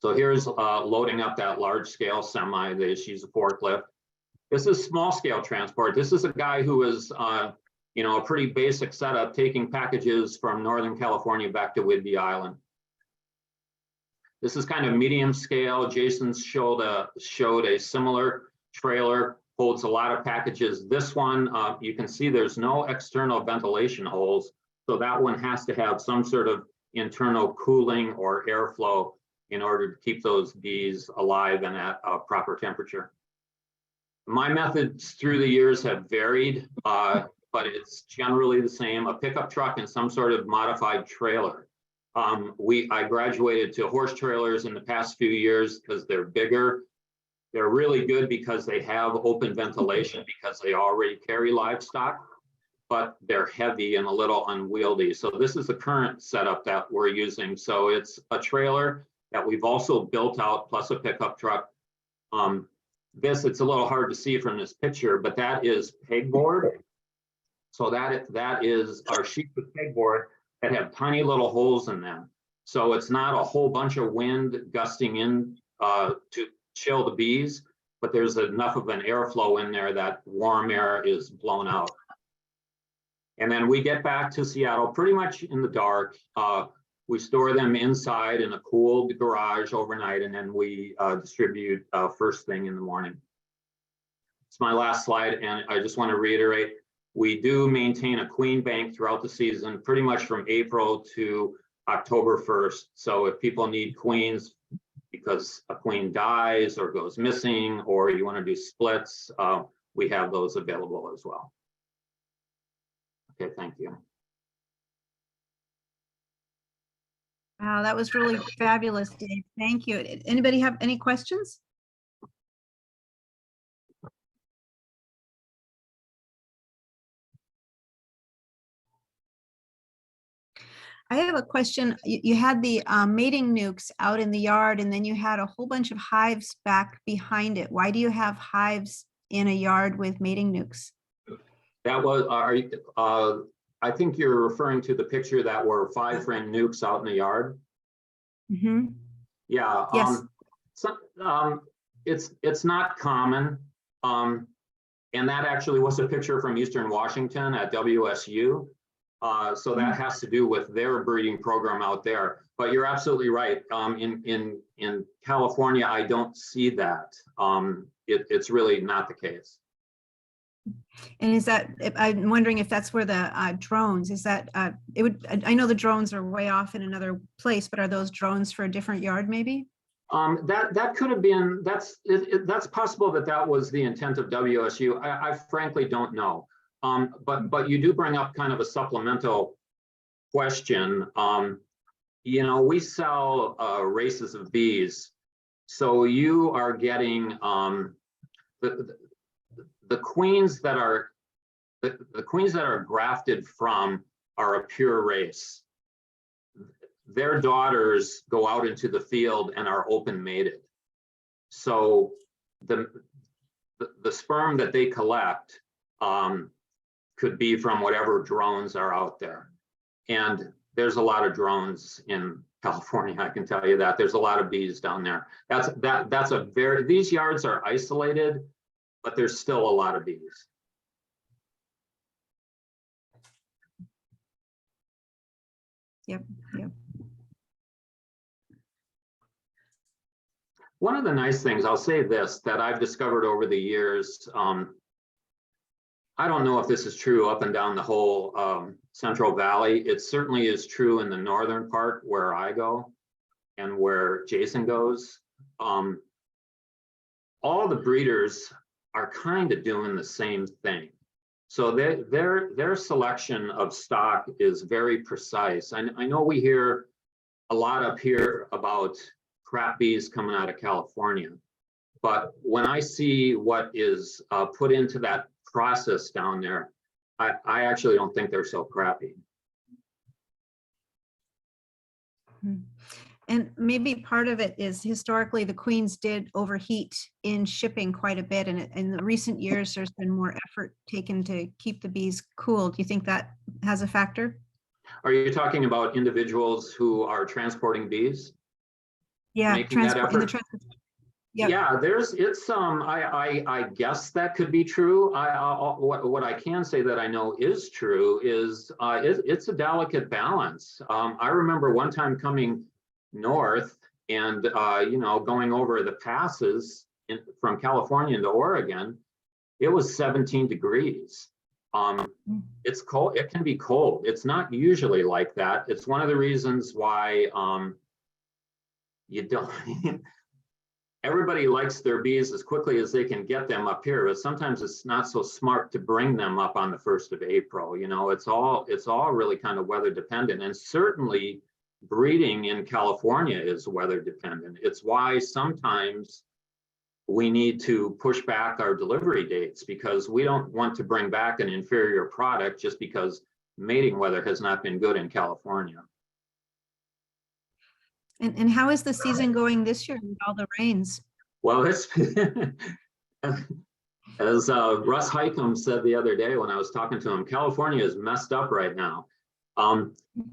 So here's loading up that large scale semi. They just use a forklift. This is small scale transport. This is a guy who is, a pretty basic setup, taking packages from Northern California back to Whidbey Island. This is kind of medium scale. Jason showed a similar trailer, holds a lot of packages. This one, you can see there's no external ventilation holes. So that one has to have some sort of internal cooling or airflow in order to keep those bees alive and at a proper temperature. My methods through the years have varied, but it's generally the same: a pickup truck and some sort of modified trailer. I graduated to horse trailers in the past few years because they're bigger. They're really good because they have open ventilation because they already carry livestock, but they're heavy and a little unwieldy. So this is the current setup that we're using. So it's a trailer that we've also built out plus a pickup truck. It's a little hard to see from this picture, but that is pegboard. So that is our sheets of pegboard that have tiny little holes in them. So it's not a whole bunch of wind gusting in to chill the bees, but there's enough of an airflow in there that warm air is blown out. And then we get back to Seattle pretty much in the dark. We store them inside in a cooled garage overnight, and then we distribute first thing in the morning. It's my last slide, and I just want to reiterate, we do maintain a queen bank throughout the season, pretty much from April to October 1st. So if people need queens because a queen dies or goes missing, or you want to do splits, we have those available as well. Okay, thank you. Wow, that was really fabulous, Dave. Thank you. Anybody have any questions? I have a question. You had the mating nukes out in the yard, and then you had a whole bunch of hives back behind it. Why do you have hives in a yard with mating nukes? That was, I think you're referring to the picture that were 5-frame nukes out in the yard. Mm-hmm. Yeah. Yes. It's not common. And that actually was a picture from Eastern Washington at WSU. So that has to do with their breeding program out there. But you're absolutely right. In California, I don't see that. It's really not the case. And is that, I'm wondering if that's where the drones, is that, it would, I know the drones are way off in another place, but are those drones for a different yard maybe? That could have been, that's possible that was the intent of WSU. I frankly don't know. But you do bring up kind of a supplemental question. You know, we sell races of bees. So you are getting the queens that are the queens that are grafted from are a pure race. Their daughters go out into the field and are open mated. So the sperm that they collect could be from whatever drones are out there. And there's a lot of drones in California, I can tell you that. There's a lot of bees down there. That's a very, these yards are isolated, but there's still a lot of bees. Yep. One of the nice things, I'll say this, that I've discovered over the years, I don't know if this is true up and down the whole Central Valley. It certainly is true in the northern part where I go and where Jason goes. All the breeders are kind of doing the same thing. So their selection of stock is very precise. I know we hear a lot up here about crap bees coming out of California, but when I see what is put into that process down there, I actually don't think they're so crappy. And maybe part of it is historically the queens did overheat in shipping quite a bit, and in the recent years there's been more effort taken to keep the bees cool. Do you think that has a factor? Are you talking about individuals who are transporting bees? Yeah, transport in the transport. Yep. Yeah, I guess that could be true. What I can say that I know is true is it's a delicate balance. I remember one time coming north and going over the passes from California into Oregon. It was 17 degrees. It's cold. It can be cold. It's not usually like that. It's one of the reasons why you don't. Everybody likes their bees as quickly as they can get them up here, but sometimes it's not so smart to bring them up on the 1st of April. You know, it's all really kind of weather dependent, and certainly breeding in California is weather dependent. It's why sometimes we need to push back our delivery dates because we don't want to bring back an inferior product just because mating weather has not been good in California. And how is the season going this year with all the rains? Well, it's as Russ Highcomb said the other day when I was talking to him, California is messed up right now.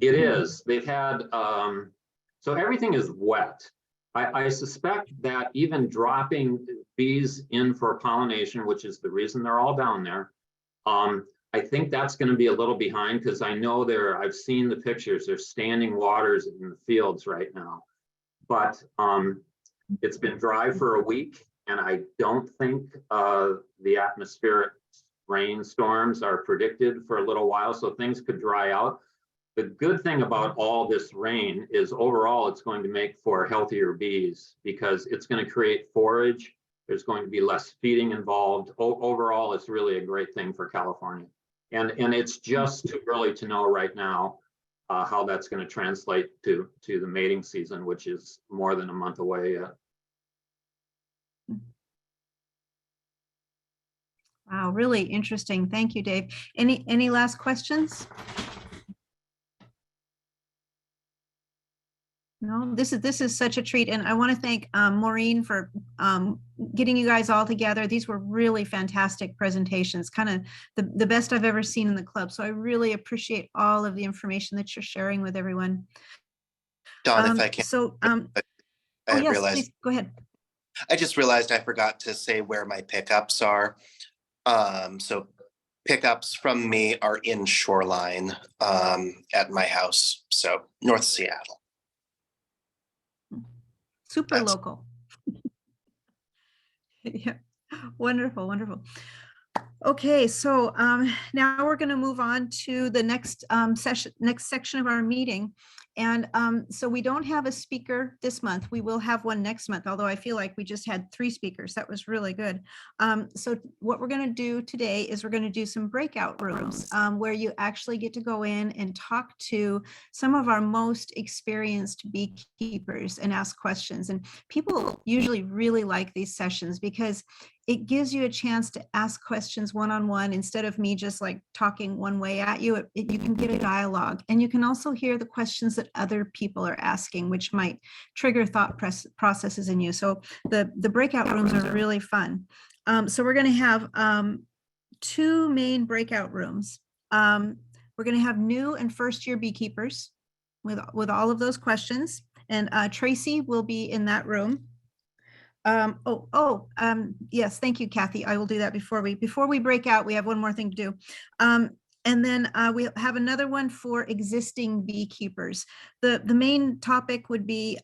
It is. They've had, so everything is wet. I suspect that even dropping bees in for pollination, which is the reason they're all down there, I think that's going to be a little behind because I know I've seen the pictures, there's standing waters in the fields right now. But it's been dry for a week, and I don't think the atmospheric rainstorms are predicted for a little while, so things could dry out. The good thing about all this rain is overall it's going to make for healthier bees because it's going to create forage. There's going to be less feeding involved. Overall, it's really a great thing for California. And it's just too early to know right now how that's going to translate to the mating season, which is more than a month away yet. Wow, really interesting. Thank you, Dave. Any last questions? No, this is such a treat, and I want to thank Maureen for getting you guys all together. These were really fantastic presentations, kind of the best I've ever seen in the club. So I really appreciate all of the information that you're sharing with everyone. Dawn, if I can. So, I yes, realized, please go ahead. I just realized I forgot to say where my pickups are. So pickups from me are in Shoreline at my house, so North Seattle. Super local. Yeah, wonderful, wonderful. Okay, so now we're going to move on to the next section of our meeting. And so we don't have a speaker this month. We will have one next month, although I feel like we just had 3 speakers. That was really good. So what we're going to do today is we're going to do some breakout rooms where you actually get to go in and talk to some of our most experienced beekeepers and ask questions. And people usually really like these sessions because it gives you a chance to ask questions one-on-one instead of me just like talking one way at you. You can get a dialogue, and you can also hear the questions that other people are asking, which might trigger thought processes in you. So the breakout rooms are really fun. So we're going to have 2 main breakout rooms. We're going to have new and first-year beekeepers with all of those questions, and Tracy will be in that room. Yes, thank you, Kathy. I will do that before we break out. We have one more thing to do. And then we'll have another one for existing beekeepers. The main topic would be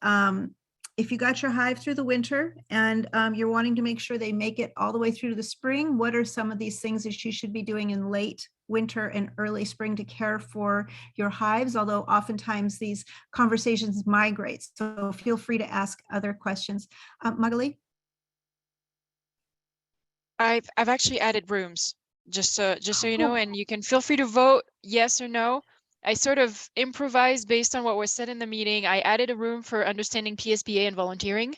if you got your hive through the winter and you're wanting to make sure they make it all the way through to the spring, what are some of these things that you should be doing in late winter and early spring to care for your hives? Although oftentimes these conversations migrate, so feel free to ask other questions. Magali? I've actually added rooms, just so you know, and you can feel free to vote yes or no. I sort of improvised based on what was said in the meeting. I added a room for understanding PSBA and volunteering,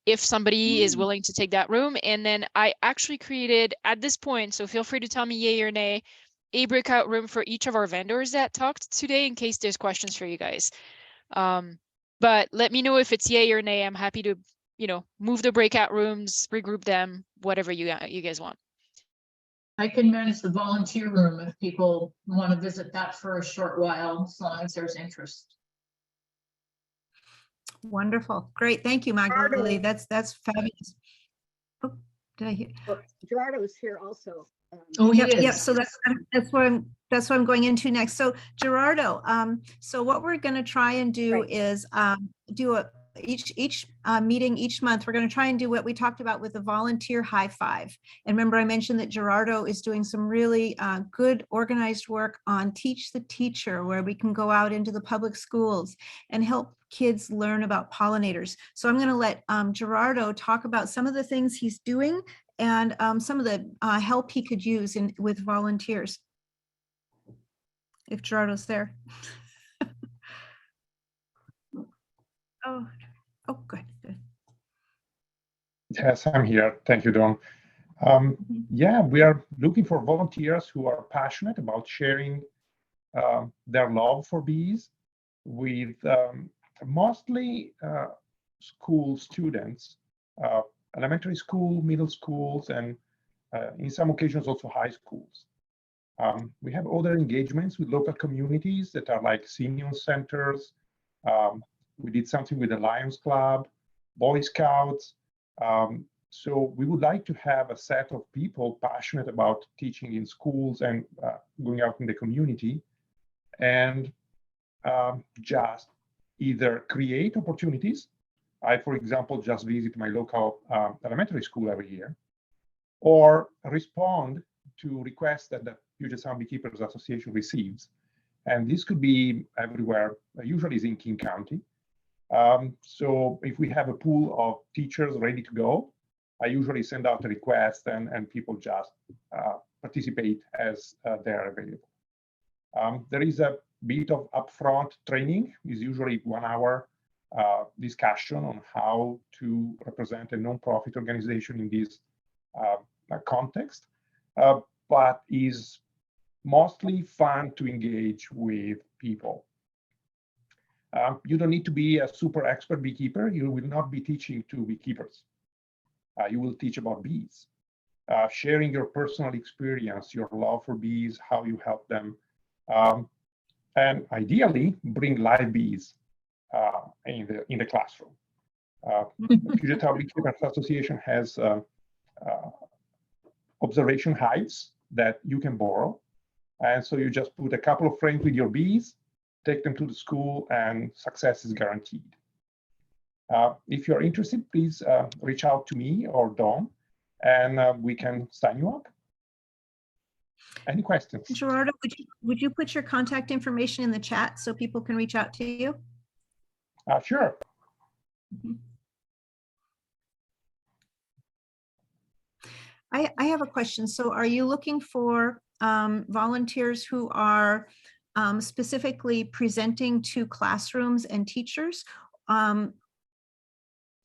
if somebody is willing to take that room. And then I actually created at this point, so feel free to tell me yay or nay, a breakout room for each of our vendors that talked today in case there's questions for you guys. But let me know if it's yay or nay. I'm happy to, move the breakout rooms, regroup them, whatever you guys want. I can manage the volunteer room if people want to visit that for a short while, as long as there's interest. Wonderful. Great. Thank you, Magali. That's fabulous. Oh, did I hear? Gerardo is here also. Oh, he Yep. is. So that's what I'm going into next. So Gerardo, so what we're going to try and do is do each meeting each month. We're going to try and do what we talked about with the volunteer high five. And remember, I mentioned that Gerardo is doing some really good organized work on Teach the Teacher, where we can go out into the public schools and help kids learn about pollinators. So I'm going to let Gerardo talk about some of the things he's doing and some of the help he could use with volunteers. If Gerardo's there. Oh, good. Yes, I'm here. Thank you, Dawn. Yeah, we are looking for volunteers who are passionate about sharing their love for bees with mostly school students, elementary school, middle schools, and in some occasions also high schools. We have other engagements with local communities that are like senior centers. We did something with the Lions Club, Boy Scouts. So we would like to have a set of people passionate about teaching in schools and going out in the community, and just either create opportunities. I, for example, just visit my local elementary school every year, or respond to requests that the Puget Sound Beekeepers Association receives. And this could be everywhere, usually is in King County. So if we have a pool of teachers ready to go, I usually send out a request and people just participate as they're available. There is a bit of upfront training, is usually 1 hour discussion on how to represent a nonprofit organization in this context, but is mostly fun to engage with people. You don't need to be a super expert beekeeper. You will not be teaching to beekeepers. You will teach about bees, sharing your personal experience, your love for bees, how you help them, and ideally bring live bees in the classroom. The Puget Sound Beekeepers Association has observation hives that you can borrow, and so you just put a couple of frames with your bees, take them to the school, and success is guaranteed. If you're interested, please reach out to me or Dawn, and we can sign you up. Any questions? Gerardo, would you put your contact information in the chat so people can reach out to you? Sure. I have a question. So are you looking for volunteers who are specifically presenting to classrooms and teachers?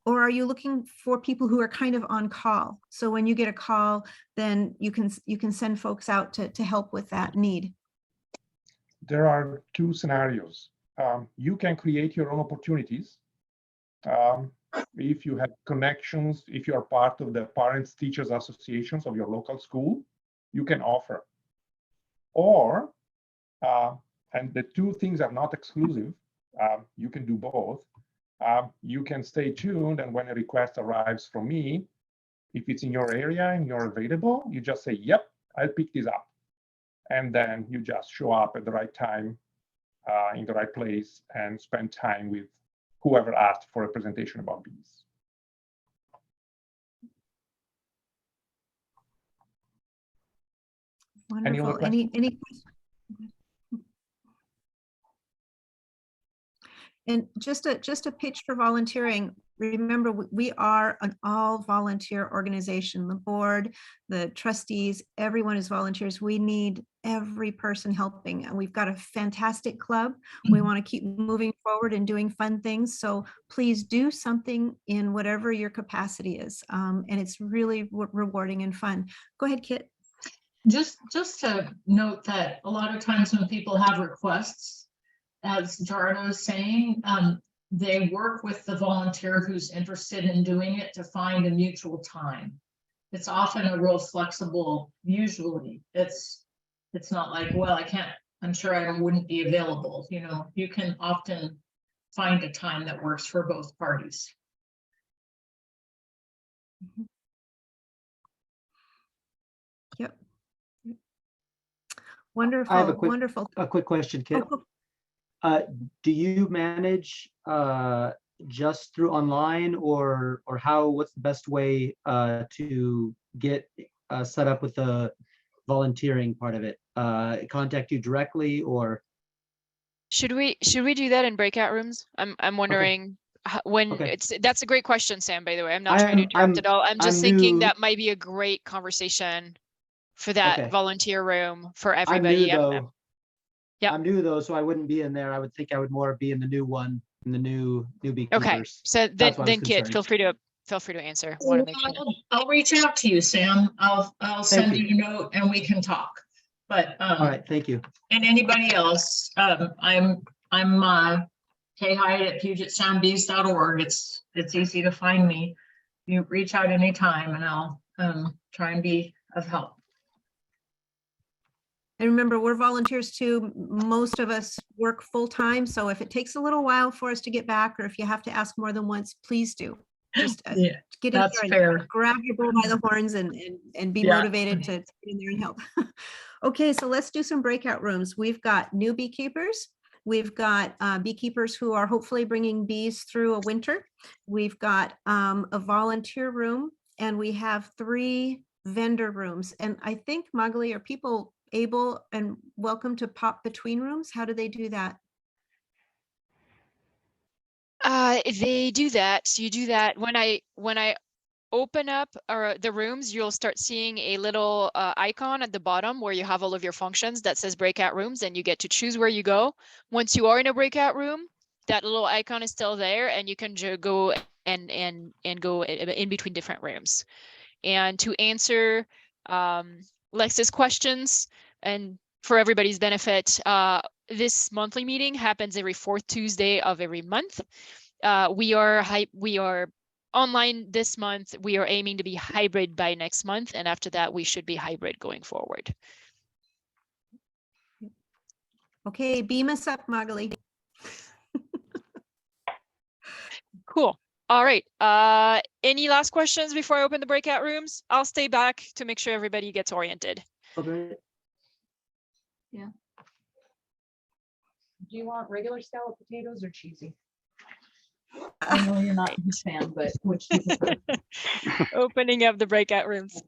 Or are you looking for people who are kind of on call? So when you get a call, then you can send folks out to help with that need. There are two scenarios. You can create your own opportunities. If you have connections, if you are part of the parents teachers associations of your local school, you can offer. Or, and the two things are not exclusive, you can do both. You can stay tuned, and when a request arrives from me, if it's in your area and you're available, you just say, yep, I'll pick this up. And then you just show up at the right time, in the right place, and spend time with whoever asked for a presentation about bees. Wonderful. Any questions? And just a pitch for volunteering. Remember, we are an all volunteer organization. The board, the trustees, everyone is volunteers. We need every person helping. And we've got a fantastic club. We want to keep moving forward and doing fun things. So please do something in whatever your capacity is. And it's really rewarding and fun. Go ahead, Kit. Just to note that a lot of times when people have requests, as Jarno is saying, they work with the volunteer who's interested in doing it to find a mutual time. It's often a real flexible, usually it's not like, well, I can't, I'm sure I wouldn't be available. You know, you can often find a time that works for both parties. Yep. Wonderful. I have wonderful. A quick question, Kit. Oh, Do you manage just through online, or what's the best way to get set up with the volunteering part of it? Contact you directly, or Should we do that in breakout rooms? I'm wondering when that's a great question, Sam, by the way. I'm not trying to interrupt at all. I'm just thinking that might be a great conversation for that volunteer room for everybody. I'm new though, so I wouldn't be in there. I would think I would more be in the new one, in the new beekeepers. Okay, so then Kit, feel free to feel free to answer. Want to make sure. I'll reach out to you, Sam. I'll send you a note and we can talk. But All right, thank you. and anybody else, I'm khyde@pugetsoundbees.org. It's easy to find me. You reach out anytime and I'll try and be of help. And remember, we're volunteers too. Most of us work full-time, so if it takes a little while for us to get back, or if you have to ask more than once, please do. Just Yeah, get in that's there and fair. grab your bull by the horns and be Yeah. motivated to get in there and help. Okay, so let's do some breakout rooms. We've got new beekeepers. We've got beekeepers who are hopefully bringing bees through a winter. We've got a volunteer room, and we have 3 vendor rooms. And I think, Magali, are people able and welcome to pop between rooms? How do they do that? They do that. So you do that when I open up the rooms, you'll start seeing a little icon at the bottom where you have all of your functions that says breakout rooms, and you get to choose where you go. Once you are in a breakout room, that little icon is still there, and you can go and go in between different rooms. And to answer Lex's questions, and for everybody's benefit, this monthly meeting happens every 4th Tuesday of every month. We are online this month. We are aiming to be hybrid by next month, and after that, we should be hybrid going forward. Okay, beam us up, Magali. Cool. All right. Any last questions before I open the breakout rooms? I'll stay back to make sure everybody gets oriented. Okay. Yeah. Do you want regular scalloped potatoes or cheesy? I know you're not a fan, but which do you prefer? Opening up the breakout rooms.